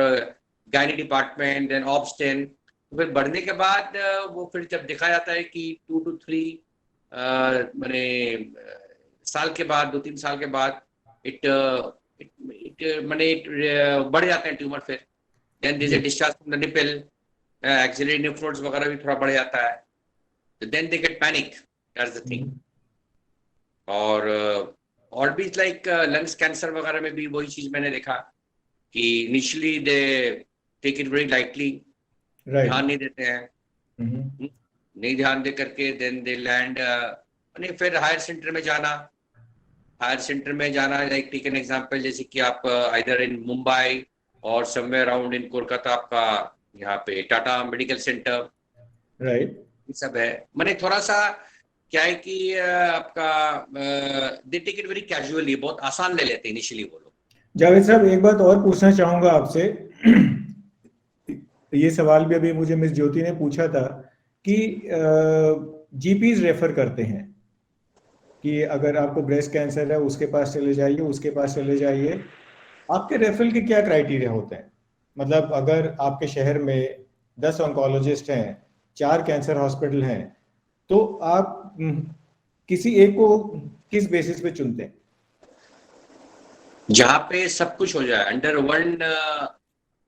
gynae department, then obstetrics. फिर बढ़ने के बाद वो फिर जब देखा जाता है कि 2 to 3 मैंने साल के बाद, 2-3 साल के बाद इट बढ़ जाते हैं ट्यूमर, फिर then there is a discharge from the nipple, axillary lymph nodes वगैरह भी थोड़ा बढ़ जाता है, तो then they get panic, that's the thing. और भी लाइक लंग्स कैंसर वगैरह में भी वही चीज मैंने देखा कि initially they take it very lightly, ध्यान नहीं देते हैं, नहीं ध्यान दे करके देन दे लैंड, फिर हायर सेंटर में जाना लाइक टेक एन एग्जांपल, जैसे कि आप आइदर इन मुंबई और समवेयर अराउंड इन कोलकाता, आपका यहाँ पे टाटा मेडिकल सेंटर, राइट, ये सब है। मैंने थोड़ा सा क्या है कि आपका they take it very casually, बहुत आसान ले लेते हैं इनिशियली वो लोग। जावेद साहब एक बात और पूछना चाहूंगा आपसे, ये सवाल भी अभी मुझे मिस ज्योति ने पूछा था कि जीपीज रेफर करते हैं कि अगर आपको ब्रेस्ट कैंसर है उसके पास चले जाइए, आपके रेफरल के क्या क्राइटेरिया होते हैं? मतलब अगर आपके शहर में 10 ऑन्कोलॉजिस्ट हैं, 4 कैंसर हॉस्पिटल हैं, तो आप किसी एक को किस बेसिस पे चुनते हैं? जहां पे सब कुछ हो जाए under one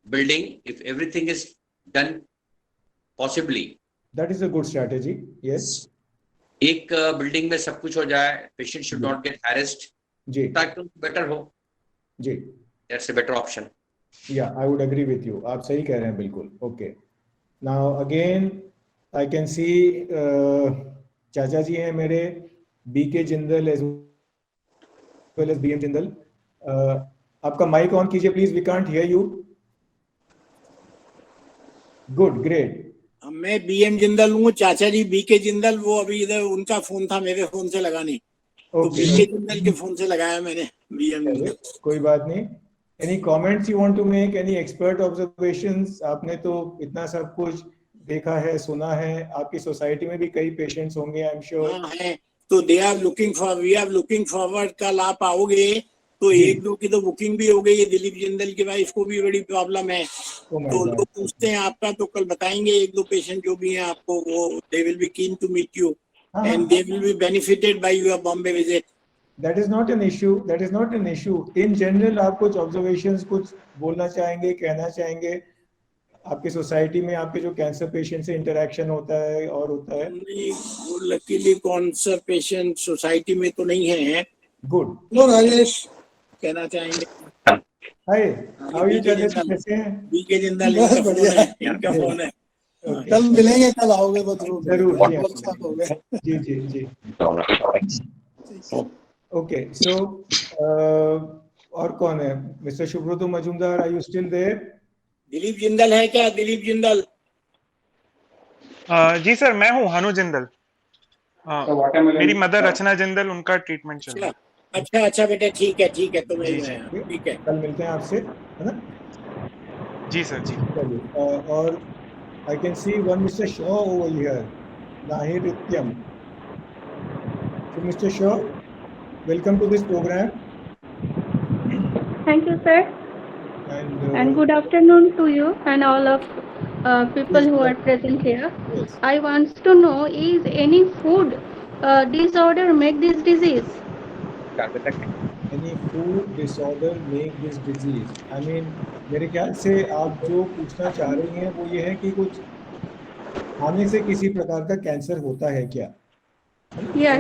building, if everything is done possibly, that is a good strategy, yes. एक बिल्डिंग में सब कुछ हो जाए, patient should not get harassed, जी, ताकि बेटर हो, जी, दैट्स अ बेटर ऑप्शन। या I would agree with you, आप सही कह रहे हैं बिल्कुल। Okay, now again I can see चाचा जी हैं मेरे, B K Jindal as well as B M Jindal. आपका माइक ऑन कीजिए please, we can't hear you. Good, great. मैं बीएम जिंदल हूँ, चाचा जी बीके जिंदल, वो अभी इधर उनका फोन था, मेरे फोन से लगा नहीं, तो बीके जिंदल के फोन से लगाया मैंने बीएम जिंदल। कोई बात नहीं। Any comments you want to make, any expert observations? आपने तो इतना सब कुछ देखा है, सुना है, आपकी सोसाइटी में भी कई पेशेंट्स होंगे आई एम श्योर। हाँ है, तो वी आर लुकिंग फॉरवर्ड, कल आप आओगे तो 1-2 की तो बुकिंग भी हो गई है। दिलीप जिंदल की वाइफ को भी बड़ी प्रॉब्लम है, तो लोग पूछते हैं आपका, तो कल बताएंगे 1-2 पेशेंट जो भी हैं आपको, वो they will be keen to meet you and they will be benefited by your Bombay visit. That is not an issue. That is not an issue. In general, आप कुछ observations कुछ बोलना चाहेंगे, कहना चाहेंगे? आपकी सोसाइटी में आपके जो कैंसर पेशेंट से इंटरेक्शन होता है और होता है? नहीं, लकीली कैंसर पेशेंट सोसाइटी में तो नहीं है। गुड। लो राजेश, कहना चाहेंगे? हाय, हाउ यू चाचा, कैसे हैं? बीके जिंदल इनका फोन है। कल मिलेंगे, कल आओगे तो जरूर। जी जी जी। ओके, सो और कौन है? Mister Subrato Majumdar, are you still there? Dilip Jindal है क्या? दिलीप जिंदल? जी सर, मैं हूँ हनु जिंदल। मेरी मदर रचना जिंदल, उनका ट्रीटमेंट चल रहा है। अच्छा बेटा, ठीक है तो मैं ठीक है, कल मिलते हैं आपसे, है ना? जी सर, जी। और I can see one mister Shaw over here, Nahir Nityam. So Mr. Shaw, welcome to this program. Thank you, sir. And good afternoon to you and all of people who are present here. Yes. I want to know, is any food disorder make this disease? Any food disorder make this disease? I mean, मेरे ख्याल से आप जो पूछना चाह रही हैं वो ये है कि कुछ खाने से किसी प्रकार का कैंसर होता है क्या, है ना?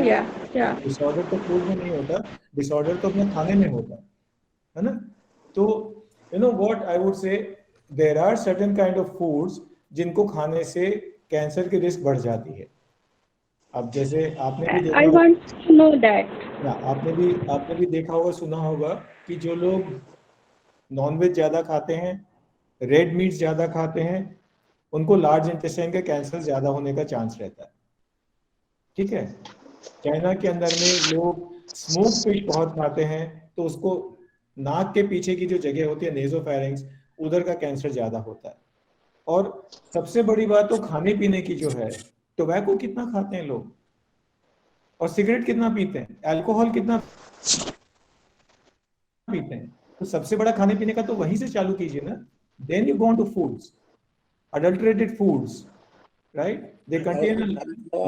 Yeah. डिसऑर्डर तो फूड में नहीं होता, डिसऑर्डर तो अपने खाने में होता है ना? तो you know what I would say, there are certain kind of foods जिनको खाने से कैंसर की रिस्क बढ़ जाती है। अब जैसे आपने भी देखा I want to know that. आपने भी देखा होगा, सुना होगा कि जो लोग नॉनवेज ज्यादा खाते हैं, रेड मीट ज्यादा खाते हैं, उनको लार्ज इंटेस्टाइन का कैंसर ज्यादा होने का चांस रहता है। ठीक है, चाइना के अंदर में लोग स्मोक फिश बहुत खाते हैं, तो उसको नाक के पीछे की जो जगह होती है नेजोफेरिंक्स, उधर का कैंसर ज्यादा होता है। और सबसे बड़ी बात तो खाने पीने की जो है, टोबैको कितना खाते हैं लोग, और सिगरेट कितना पीते हैं, अल्कोहल कितना पीते हैं, तो सबसे बड़ा खाने पीने का तो वहीं से चालू कीजिए ना। Then you go on to foods, adulterated foods, right? They contain a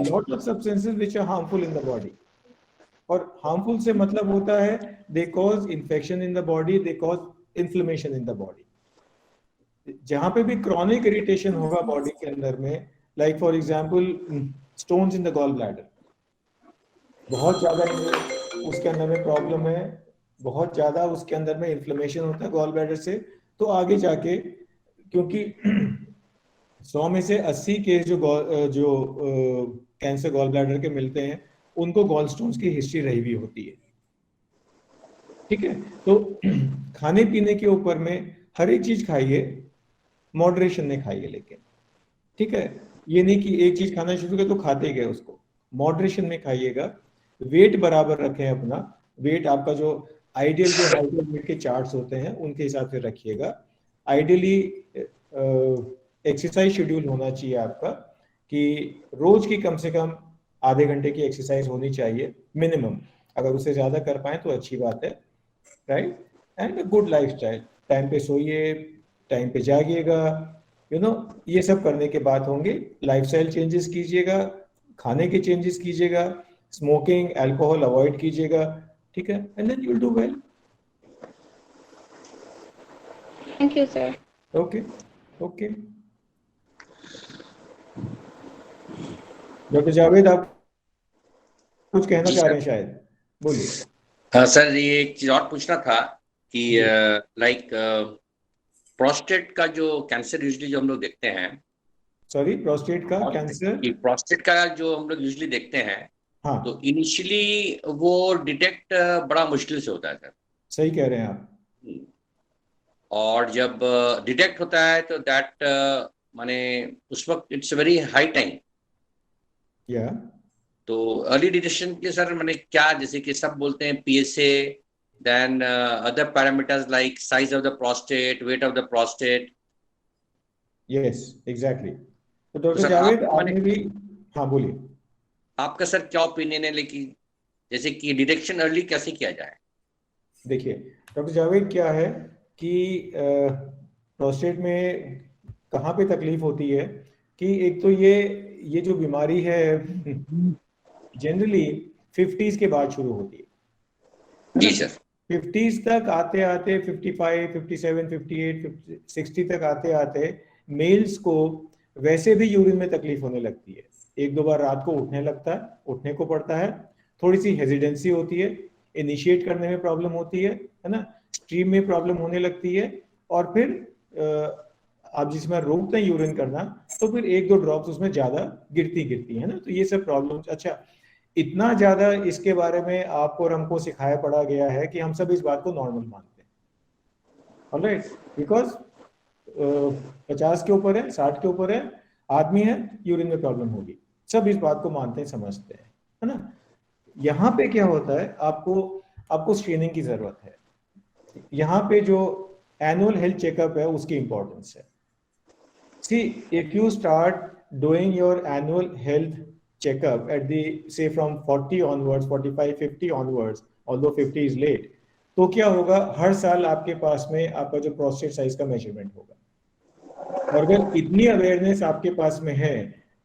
lot of substances which are harmful in the body. और harmful से मतलब होता है they cause infection in the body, they cause inflammation in the body. जहाँ पे भी chronic irritation होगा body के अंदर में, like for example stones in the gallbladder, बहुत ज़्यादा उसके अंदर में प्रॉब्लम है, बहुत ज़्यादा उसके अंदर में inflammation होता है gallbladder से, तो आगे जाके क्योंकि 100 में से 80 केस जो कैंसर गॉल ब्लैडर के मिलते हैं, उनको गॉल स्टोन्स की हिस्ट्री रही हुई होती है। ठीक है, तो खाने पीने के ऊपर में हर एक चीज खाइए, मॉडरेशन में खाइए, लेकिन ठीक है, ये नहीं कि एक चीज खाना शुरू कर तो खाते गए उसको, मॉडरेशन में खाइएगा। वेट बराबर रखें अपना, वेट आपका जो आइडियल जो हाइड्रेट वेट के चार्ट्स होते हैं उनके हिसाब से रखिएगा। आइडियली एक्सरसाइज शेड्यूल होना चाहिए आपका, कि रोज की कम से कम आधे घंटे की एक्सरसाइज होनी चाहिए मिनिमम, अगर उससे ज्यादा कर पाए तो अच्छी बात है, right? And good lifestyle, time पे सोइए, टाइम पे जागिएगा, यू नो, ये सब करने के बाद होंगे। लाइफस्टाइल चेंजेस कीजिएगा, खाने के चेंजेस कीजिएगा, स्मोकिंग अल्कोहल अवॉइड कीजिएगा, ठीक है, and then you will do well. Thank you, sir. Okay. Doctor Javed, आप कुछ कहना चाह रहे हैं शायद, बोलिए। हाँ सर, ये एक चीज और पूछना था कि लाइक प्रोस्टेट का जो कैंसर यूजुअली जो हम लोग देखते हैं, सॉरी, प्रोस्टेट का कैंसर, प्रोस्टेट का जो हम लोग यूजुअली देखते हैं, हाँ, तो इनिशियली वो डिटेक्ट बड़ा मुश्किल से होता है सर। सही कह रहे हैं आप। और जब डिटेक्ट होता है तो दैट माने उस वक्त इट्स वेरी हाई टाइम। या तो अर्ली डिटेक्शन के सर मैंने क्या, जैसे कि सब बोलते हैं PSA, then other parameters like size of the prostate, weight of the prostate. Yes, exactly. तो डॉक्टर जावेद आपने भी, हाँ बोलिए, आपका सर क्या ओपिनियन है, लेकिन जैसे कि डिटेक्शन अर्ली कैसे किया जाए? देखिए डॉक्टर जावेद, क्या है कि प्रोस्टेट में कहाँ पे तकलीफ होती है कि एक तो ये जो बीमारी है जनरली 50s के बाद शुरू होती है। जी सर। 50s तक आते आते 55, 57, 58, 60 तक आते आते मेल्स को वैसे भी यूरिन में तकलीफ होने लगती है। एक दो बार रात को उठने को पड़ता है, थोड़ी सी हेजिडेंसी होती है, इनिशिएट करने में प्रॉब्लम होती है ना, स्ट्रीम में प्रॉब्लम होने लगती है, और फिर आप जिसमें रोकते हैं यूरिन करना तो फिर एक दो ड्रॉप्स उसमें ज्यादा गिरती है ना, तो ये सब प्रॉब्लम्स। अच्छा, इतना ज्यादा इसके बारे में आपको और हमको सिखाया पड़ा गया है कि हम सब इस बात को नॉर्मल मानते हैं, ऑलराइट, बिकॉज 50 के ऊपर है, 60 के ऊपर है, आदमी है, यूरिन में प्रॉब्लम होगी, सब इस बात को मानते हैं, समझते हैं, है ना। यहाँ पे क्या होता है, आपको स्क्रीनिंग की जरूरत है। यहाँ पे जो एनुअल हेल्थ चेकअप है उसकी इंपॉर्टेंस है। See, if you start doing your annual health checkup at the, say from 40 onwards, 45, 50 onwards, although 50 is late, तो क्या होगा, हर साल आपके पास में आपका जो प्रोस्टेट साइज का मेजरमेंट होगा। और अगर इतनी अवेयरनेस आपके पास में है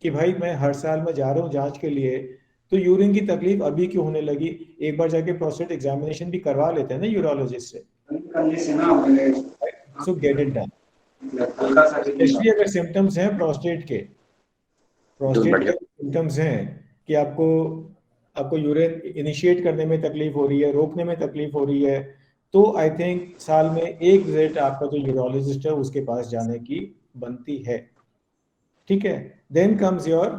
कि भाई मैं हर साल में जा रहा हूँ जांच के लिए, तो यूरिन की तकलीफ अभी क्यों होने लगी? एक बार जाके प्रोस्टेट एग्जामिनेशन भी करवा लेते हैं ना यूरोलॉजिस्ट से, सो गेट इट डन। स्पेशली अगर सिम्टम्स हैं प्रोस्टेट के सिम्टम्स हैं कि आपको यूरिन इनिशिएट करने में तकलीफ हो रही है, रोकने में तकलीफ हो रही है, तो आई थिंक साल में एक विजिट आपका जो यूरोलॉजिस्ट है उसके पास जाने की बनती है, ठीक है। Then comes your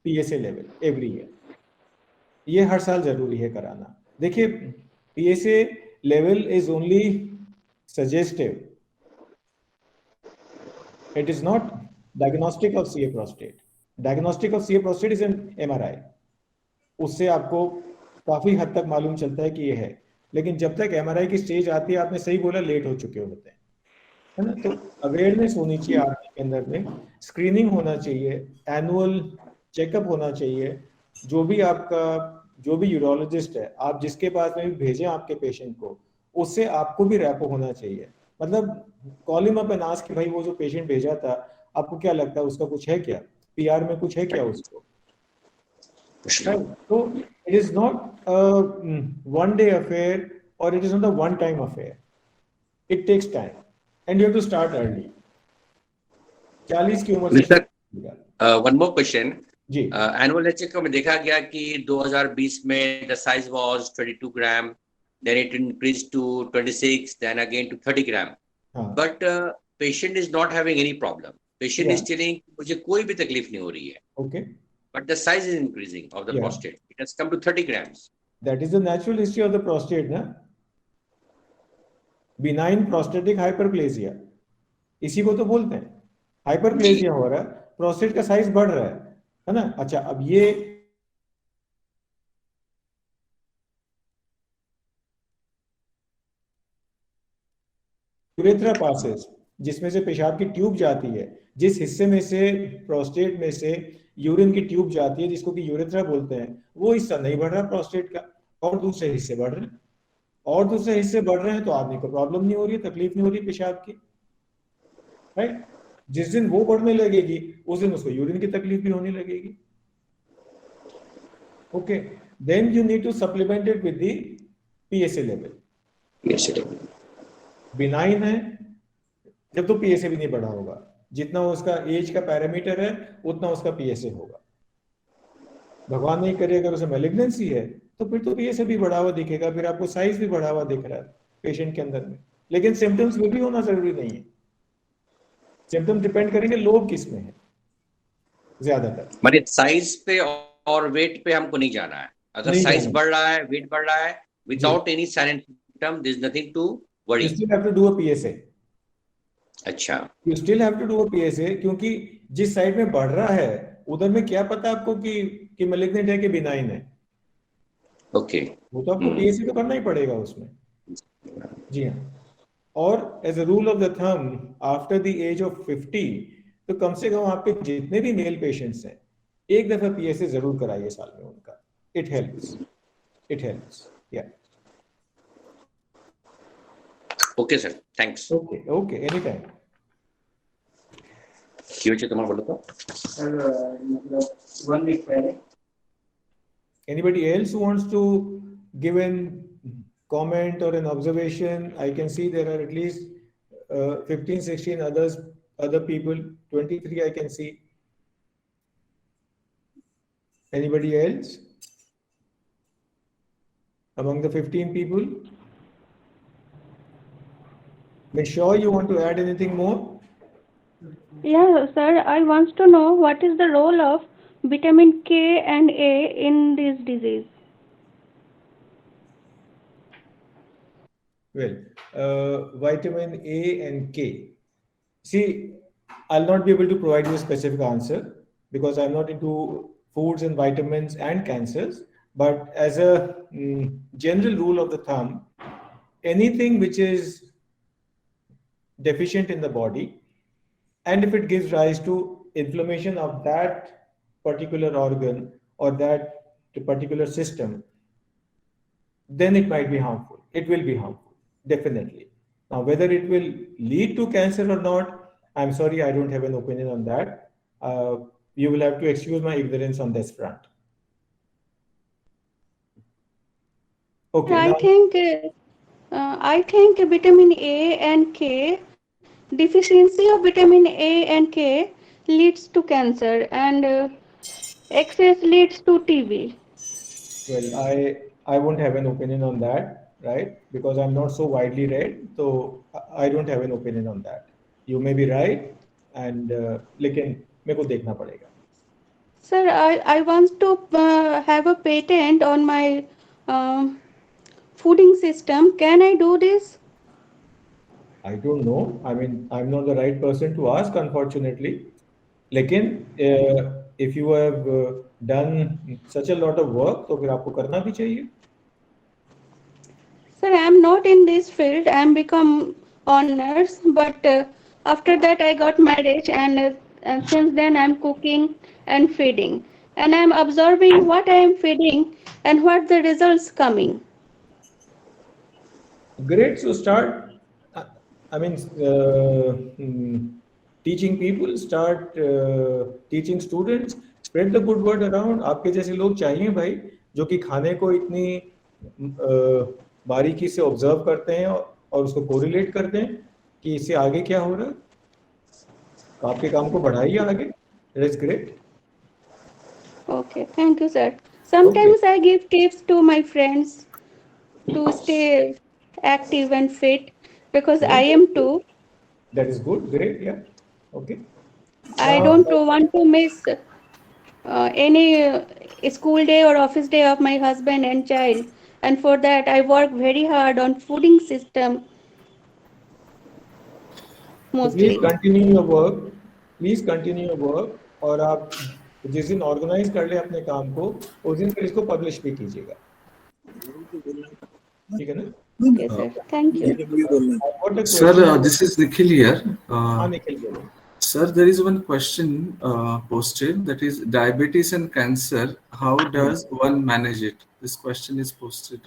PSA level every year, ये हर साल जरूरी है कराना। देखिए PSA level is only suggestive, it is not diagnostic of CA prostate. Diagnostic of CA prostate is an MRI. उससे आपको काफी हद तक मालूम चलता है कि ये है, लेकिन जब तक MRI की स्टेज आती है, आपने सही बोला, लेट हो चुके होते हैं, है ना। तो अवेयरनेस होनी चाहिए आर्मी के अंदर में, स्क्रीनिंग होना चाहिए, एनुअल चेकअप होना चाहिए। जो भी यूरोलॉजिस्ट है, आप जिसके पास में भी भेजें आपके पेशेंट को, उससे आपको भी रैपो होना चाहिए। मतलब call him up and ask कि भाई वो जो पेशेंट भेजा था, आपको क्या लगता है उसका कुछ है क्या, PR में कुछ है क्या उसको। तो it is not one day affair or it is not a one time affair. It takes time and you have to start early. 40 की उम्र से। वन मोर क्वेश्चन जी। एनुअल चेकअप में देखा गया कि 2020 में the size was 22 gram, then it increased to 26, then again to 30 gram. But patient is not having any problem. Patient is telling मुझे कोई भी तकलीफ नहीं हो रही है. Okay. But the size is increasing of the prostate. It has come to 30 grams. That is the natural history of the prostate, ना? Benign prostatic hyperplasia. इसी को तो बोलते हैं। हाइपरप्लेसिया हो रहा है, प्रोस्टेट का साइज बढ़ रहा है ना। अच्छा, अब ये यूरेथ्रा पासेस, जिसमें से पेशाब की ट्यूब जाती है, जिस हिस्से में से प्रोस्टेट में से यूरिन की ट्यूब जाती है, जिसको कि यूरेथ्रा बोलते हैं, वो हिस्सा नहीं बढ़ रहा प्रोस्टेट का, और दूसरे हिस्से बढ़ रहे हैं, और दूसरे हिस्से बढ़ रहे हैं, तो आदमी को प्रॉब्लम नहीं हो रही है, तकलीफ नहीं हो रही पेशाब की, राइट। जिस दिन वो बढ़ने लगेगी, उस दिन उसको यूरिन की तकलीफ भी होने लगेगी। Okay, then you need to supplement it with the PSA level. Benign है जब तो PSA भी नहीं बढ़ा होगा, जितना उसका एज का पैरामीटर है उतना उसका PSA होगा। भगवान नहीं करे अगर उसे मैलिग्नेंसी है तो फिर तो PSA भी बढ़ा हुआ दिखेगा, फिर आपको साइज भी बढ़ा हुआ दिख रहा है पेशेंट के अंदर में, लेकिन सिम्टम्स भी होना जरूरी नहीं है। सिम्टम डिपेंड करेंगे लोग किस में है ज्यादातर। मतलब साइज पे और वेट पे हमको नहीं जाना है। अगर साइज बढ़ रहा है, वेट बढ़ रहा है, without any silent symptom, there is nothing to worry. You still have to do a PSA. अच्छा, You still have to do a PSA, क्योंकि जिस साइड में बढ़ रहा है उधर में क्या पता आपको कि मैलिग्नेंट है कि बिनाइन है। ओके, वो तो आपको PSA तो करना ही पड़ेगा उसमें। जी हाँ। और as a rule of the thumb, after the age of 50, तो कम से कम आपके जितने भी मेल पेशेंट्स हैं, एक दफा PSA जरूर कराइए साल में उनका। इट हेल्प्स या। Okay sir, thanks. Okay, any time. क्यों चाहिए तुम्हारा बोलो तो? सर मतलब 1 वीक पहले। Anybody else who wants to give an comment or an observation? I can see there are at least 15, 16 other people. 23 I can see. Anybody else among the 15 people? Make sure you want to add anything more. Yeah, sir, I want to know what is the role of vitamin K and A in this disease. Well, vitamin A and K. See, I'll not be able to provide you a specific answer because I'm not into foods and vitamins and cancers. But as a general rule of the thumb, anything which is deficient in the body, and if it gives rise to inflammation of that particular organ or that particular system, then it might be harmful. It will be harmful, definitely. Now, whether it will lead to cancer or not, I'm sorry, I don't have an opinion on that. You will have to excuse my ignorance on this front. Okay, I now think vitamin A and K, deficiency of vitamin A and K leads to cancer, and excess leads to TB. well, I won't have an opinion on that, right? Because I'm not so widely read, so I don't have an opinion on that. You may be right, and लेकिन मेरे को देखना पड़ेगा. Sir, I want to have a patent on my fooding system. Can I do this? I don't know. I mean, I'm not the right person to ask, unfortunately. लेकिन if you have done such a lot of work, तो फिर आपको करना भी चाहिए. Sir, I am not in this field. I am become honors, but after that I got married, and since then I am cooking and feeding, and I am observing what I am feeding and what the results coming. Great. So start. I mean, teaching people, start teaching students, spread the good word around. आपके जैसे लोग चाहिए भाई, जो कि खाने को इतनी बारीकी से ऑब्जर्व करते हैं और उसको कोरिलेट करते हैं कि इससे आगे क्या हो रहा है. आपके काम को बढ़ाइए आगे. That is great. Okay, thank you, sir. Sometimes I give tips to my friends to stay active and fit because I am too. That is good. Great. Yeah. Okay. I don't want to miss any school day or office day of my husband and child, and for that I work very hard on fooding system mostly. Please continue your work. Please continue your work. और आप जिस दिन ऑर्गेनाइज कर ले अपने काम को, उस दिन फिर इसको पब्लिश भी कीजिएगा. ठीक है ना? Yes, sir. Thank you. Sir, this is Nikhil here. Nikhil. Sir, there is one question posted, that is diabetes and cancer. How does one manage it? This question is posted.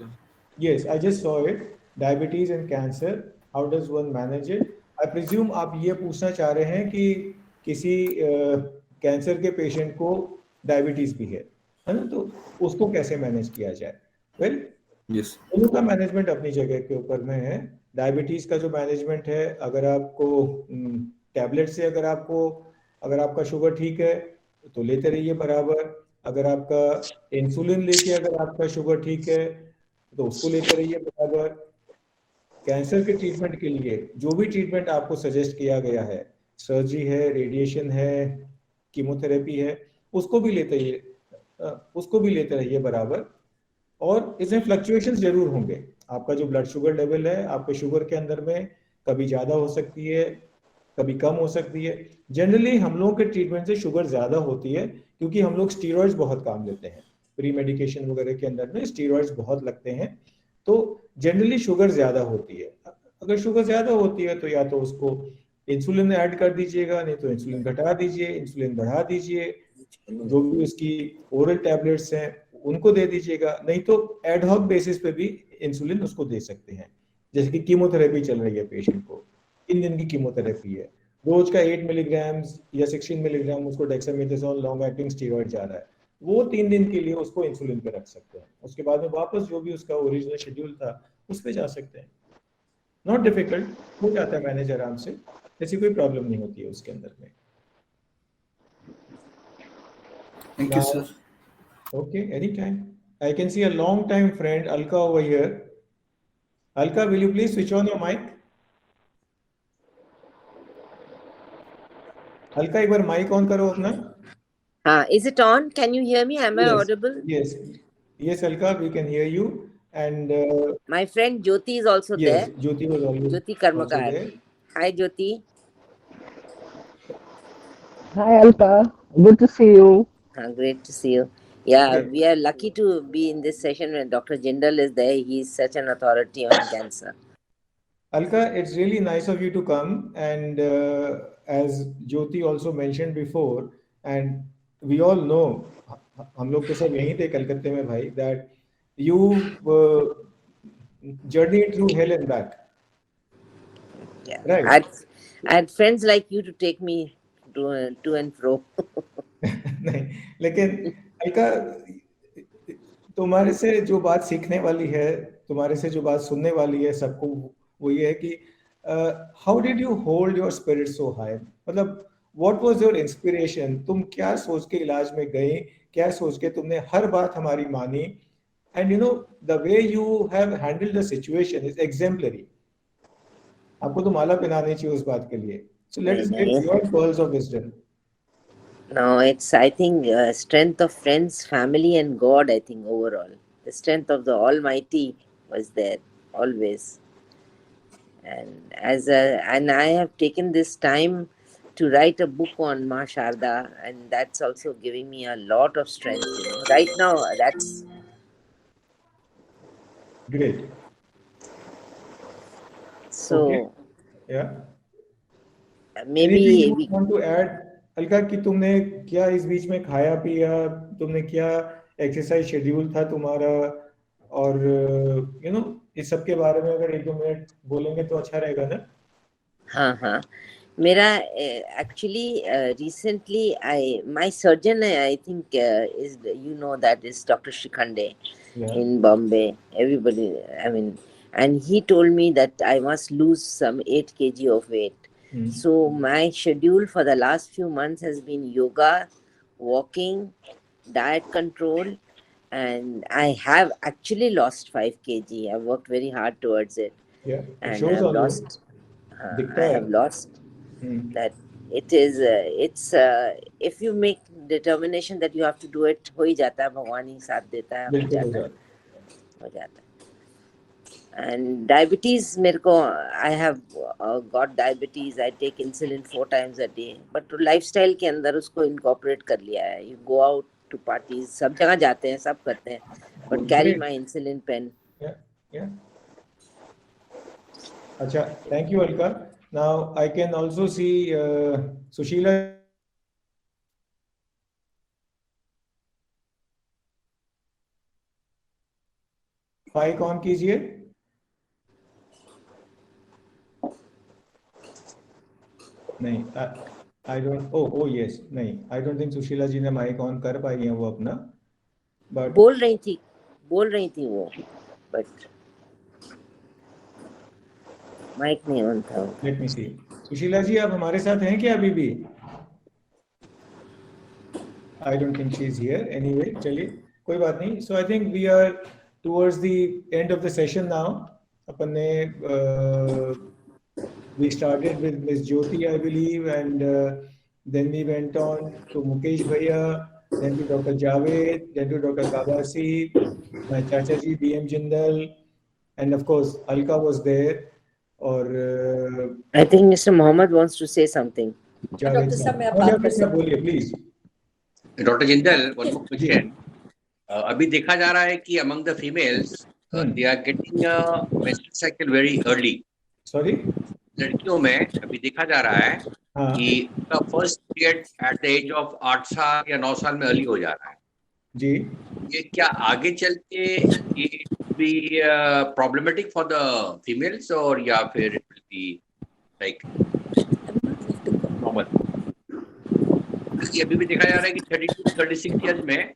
Yes, I just saw it. Diabetes and cancer. How does one manage it? I presume आप ये पूछना चाह रहे हैं कि किसी कैंसर के पेशेंट को डायबिटीज भी है ना, तो उसको कैसे मैनेज किया जाए. वेल, यस, दोनों का मैनेजमेंट अपनी जगह के ऊपर में है. डायबिटीज का जो मैनेजमेंट है, अगर आपको टैबलेट से अगर आपका शुगर ठीक है तो लेते रहिए बराबर. अगर आपका इंसुलिन लेके अगर आपका शुगर ठीक है तो उसको लेते रहिए बराबर. कैंसर के ट्रीटमेंट के लिए जो भी ट्रीटमेंट आपको सजेस्ट किया गया है, सर्जरी है, रेडिएशन है, कीमोथेरेपी है, उसको भी लेते रहिए बराबर. और इसमें फ्लक्चुएशंस जरूर होंगे. आपका जो ब्लड शुगर लेवल है, आपके शुगर के अंदर में कभी ज्यादा हो सकती है, कभी कम हो सकती है. जनरली हम लोगों के ट्रीटमेंट से शुगर ज्यादा होती है क्योंकि हम लोग स्टीरॉइड्स बहुत काम लेते हैं. प्री मेडिकेशन वगैरह के अंदर में स्टीरॉइड्स बहुत लगते हैं, तो जनरली शुगर ज्यादा होती है. अगर शुगर ज्यादा होती है तो या तो उसको इंसुलिन ऐड कर दीजिएगा, नहीं तो इंसुलिन घटा दीजिए, इंसुलिन बढ़ा दीजिए. जो भी उसकी ओरल टैबलेट्स हैं उनको दे दीजिएगा, नहीं तो एड हॉक बेसिस पे भी इंसुलिन उसको दे सकते हैं. जैसे कि कीमोथेरेपी चल रही है पेशेंट को, 3 दिन की कीमोथेरेपी है, रोज का 8 मिलीग्राम या 16 मिलीग्राम उसको डेक्सामेथासोन लॉन्ग एक्टिंग स्टीरॉइड जा रहा है, वो 3 दिन के लिए उसको इंसुलिन पे रख सकते हैं. उसके बाद में वापस जो भी उसका ओरिजिनल शेड्यूल था उस पे जा सकते हैं. नॉट डिफिकल्ट, हो जाता है मैनेज आराम से, ऐसी कोई प्रॉब्लम नहीं होती है उसके अंदर में. Thank you, sir. Okay, anytime. I can see a long time friend Alka over here. Alka, will you please switch on your mic? Alka, एक बार mic on करो अपना. Is it on? Can you hear me? Am I audible? Yes. Yes, Alka, we can hear you. And my friend Jyoti is also yes, there. Jyoti was always Jyoti Karmakar. Hi, Jyoti. Hi, Alka. Good to see you. Great to see you. Yeah, we are lucky to be in this session when Dr. Jindal is there. He is such an authority on cancer. Alka, it's really nice of you to come. And as Jyoti also mentioned before, and we all know, हम लोग तो सब यहीं थे कलकत्ते में भाई, that you journeyed through hell and back. Yeah. Right. I had friends like you to take me to and fro. नहीं, लेकिन अलका तुम्हारे से जो बात सीखने वाली है तुम्हारे से जो बात सुनने वाली है सबको, वो ये है कि how did you hold your spirit so high, मतलब व्हाट वाज योर इंस्पिरेशन, तुम क्या सोच के इलाज में गए, क्या सोच के तुमने हर बात हमारी मानी, and you know the way you have handled the situation is exemplary. आपको तो माला पहनानी चाहिए उस बात के लिए। So let us get your pearls of wisdom. No, it's, I think, strength of friends, family, and God. I think overall, the strength of the Almighty was there always. And I have taken this time to write a book on Ma Sharda, and that's also giving me a lot of strength. You know, right now, that's great. So, okay. Yeah. Maybe we want to add, Alka, कि तुमने क्या इस बीच में खाया पिया, तुमने क्या एक्सरसाइज शेड्यूल था तुम्हारा, और यू नो इस सब के बारे में अगर 1-2 मिनट बोलेंगे तो अच्छा रहेगा ना। हाँ, मेरा actually recently my surgeon I think is, you know, that is Dr. Shikhande in Bombay. Everybody, I mean, and he told me that I must lose some 8 kg of weight. So my schedule for the last few months has been yoga, walking, diet control, and I have actually lost 5 kg. I've worked very hard towards it. Yeah, and I have lost. I have lost. That it is. It's if you make determination that you have to do it, हो ही जाता है, भगवान ही साथ देता है, हो जाता है। And diabetes, मेरे को, I have got diabetes. I take insulin 4 times a day. But lifestyle के अंदर उसको incorporate कर लिया है. You go out to parties, सब जगह जाते हैं, सब करते हैं. But carry my insulin pen. Yeah. अच्छा, thank you, Alka. Now I can also see Sushila. Mike on कीजिए। नहीं, आई डोंट, ओ यस, नहीं, I don't think Sushila ji ने माइक ऑन कर पाई हैं वो अपना, बट बोल रही थी वो, बट माइक नहीं ऑन था। Let me see, Sushila ji आप हमारे साथ हैं क्या अभी भी? I don't think she is here. Anyway, चलिए कोई बात नहीं। So I think we are towards the end of the session now. अपन ने we started with Ms. Jyoti, I believe, and then we went on to Mukesh Bhaiya, then to Dr. Javed, then to Dr. Kabasi, my Chacha ji, BM Jindal, and of course Alka was there. Or I think Mr. Mohammed wants to say something. Dr. Sir, मैं बात कर सकता हूँ, बोलिए please. Dr. Jindal, one more question. अभी देखा जा रहा है कि among the females, they are getting a menstrual cycle very early. Sorry? लड़कियों में अभी देखा जा रहा है कि उनका first period at the age of 8 साल या 9 साल में अर्ली हो जा रहा है जी। ये क्या आगे चल के ये be problematic for the females, और या फिर it will be like normal? अभी भी देखा जा रहा है कि 32-36 इयर्स में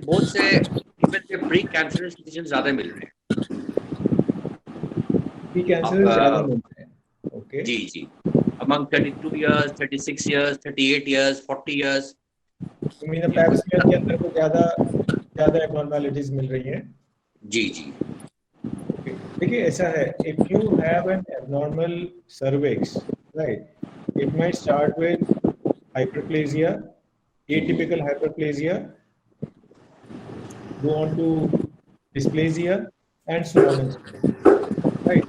बहुत से फीमेल के प्री कैंसरस कंडीशन ज्यादा मिल रहे हैं। Okay. Ji among 32 years, 36 years, 38 years, 40 years. I mean, pap smear के अंदर को ज़्यादा abnormalities मिल रही हैं। जी। देखिए ऐसा है, if you have an abnormal cervix, right, it might start with hyperplasia, atypical hyperplasia, go on to dysplasia, and so on and so forth. Right.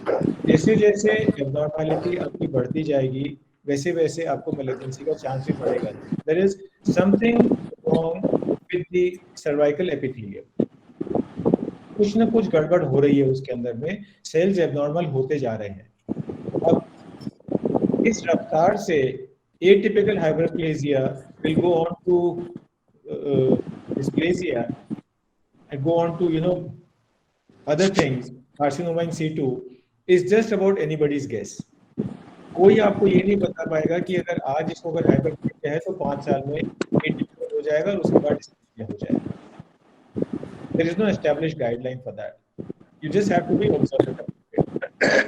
जैसे जैसे एब्नॉर्मलिटी आपकी बढ़ती जाएगी वैसे वैसे आपको मैलिग्नेंसी का चांस भी बढ़ेगा। There is something wrong with the cervical epithelium, कुछ ना कुछ गड़बड़ हो रही है उसके अंदर में, सेल्स एब्नॉर्मल होते जा रहे हैं। अब इस रफ्तार से atypical hyperplasia will go on to dysplasia and go on to other things. Carcinoma in situ is just about anybody's guess. कोई आपको ये नहीं बता पाएगा कि अगर आज इसको अगर हाइपरप्लेजिया है तो 5 साल में एटिपिकल हो जाएगा और उसके बाद डिस्प्लेसिया हो जाएगा। There is no established guideline for that. You just have to be observant.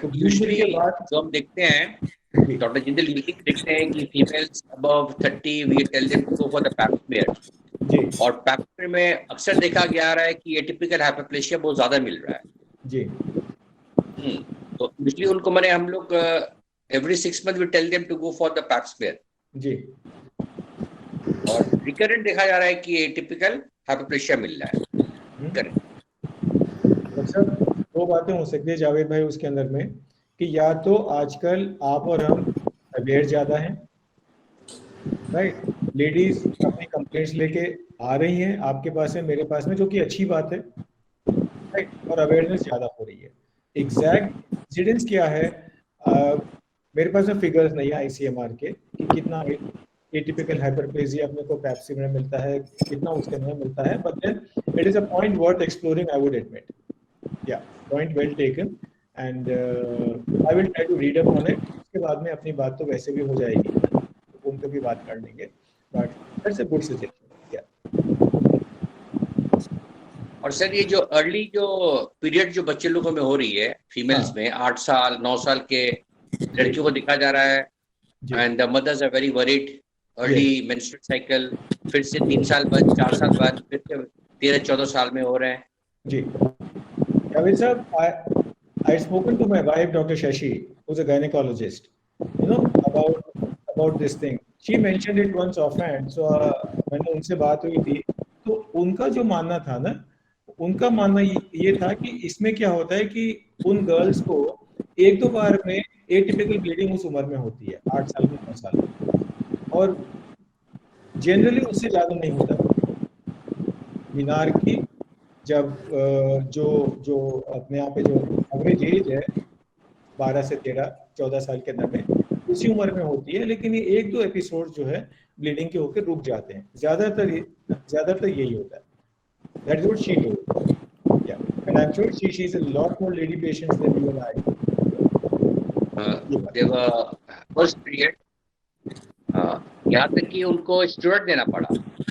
तो यूजुअली के बाद जो हम देखते हैं डॉक्टर जिंदल यूजुअली देखते हैं कि females above 30 we tell them to go for the pap smear जी, और पैप स्मीयर में अक्सर देखा गया रहा है कि एटिपिकल हाइपरप्लेशिया बहुत ज्यादा मिल रहा है जी, तो इसलिए उनको मैंने हम लोग every 6 month we tell them to go for the pap smear जी, और रिकरेंट देखा जा रहा है कि एटिपिकल हाइपरप्लेशिया मिल रहा है करेक्ट। मतलब दो बातें हो सकती है जावेद भाई उसके अंदर में कि या तो आजकल आप और हम अवेयर ज्यादा हैं, राइट, लेडीज अपनी कंप्लेंट्स लेके आ रही हैं आपके पास है, मेरे पास में, जो कि अच्छी बात है, राइट, और अवेयरनेस ज्यादा हो रही है। एग्जैक्ट इंसिडेंस क्या है मेरे पास में फिगर्स नहीं है ICMR के कि कितना एटिपिकल हाइपरप्लेजिया अपने को पैप्सी में मिलता है, कितना उसके अंदर मिलता है, but then it is a point worth exploring, I would admit. या point well taken and I will try to read up on it. उसके बाद में अपनी बात तो वैसे भी हो जाएगी, तो उनको भी बात कर लेंगे, but that's a good suggestion. या और सर ये जो अर्ली जो पीरियड जो बच्चे लोगों में हो रही है फीमेल्स में 8 साल 9 साल के लड़कियों को देखा जा रहा है and the mothers are very worried, early menstrual cycle, फिर से 3 साल बाद 4 साल बाद फिर से 13-14 साल में हो रहे हैं। जी Javed sir, I spoken to my wife, Dr. Shashi, who's a gynecologist, you know, about this thing. She mentioned it once offhand, so मैंने उनसे बात हुई थी, तो उनका जो मानना था ना, उनका मानना ये था कि इसमें क्या होता है कि उन गर्ल्स को एक दो बार में एटिपिकल ब्लीडिंग उस उम्र में होती है, 8 साल में 9 साल में, और जनरली उससे ज्यादा नहीं होता। मीनार की जब जो अपने यहाँ पे जो एवरेज एज है 12 से 13-14 साल के अंदर में उसी उम्र में होती है, लेकिन ये एक दो एपिसोड जो है ब्लीडिंग के होकर रुक जाते हैं, ज्यादातर यही होता है। That is what she told. Yeah, and I'm sure she's a lot more lady patients than you and I. They were first period यहाँ तक कि उनको स्टेरॉइड देना पड़ा।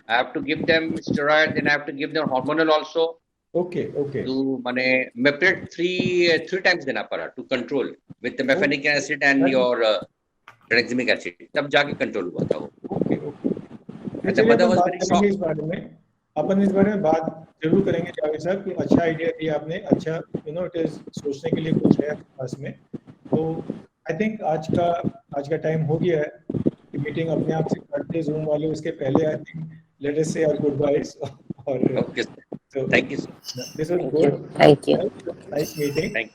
I have to give them steroid, then I have to give them hormonal also. Okay. तो माने मेप्रेट 3 times देना पड़ा to control with the mefenic acid and your tranexamic acid, तब जाके कंट्रोल हुआ था वो। अपन इस बारे में बात जरूर करेंगे जावेद साहब, कि अच्छा आइडिया दिया आपने, अच्छा इट इज सोचने के लिए कुछ है पास में। तो आई थिंक आज का टाइम हो गया है कि मीटिंग अपने आप से करते जूम वाले, उसके पहले आई थिंक लेट अस से आवर गुड बाइस और okay sir, thank you sir, this was good, thank you, nice meeting.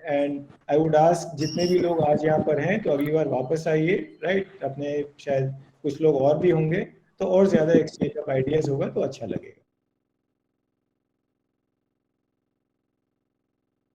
And I would ask जितने भी लोग आज यहाँ पर हैं तो अगली बार वापस आइए, राइट, अपने शायद कुछ लोग और भी होंगे तो और ज्यादा एक्सचेंज ऑफ आइडियाज होगा तो अच्छा लगेगा।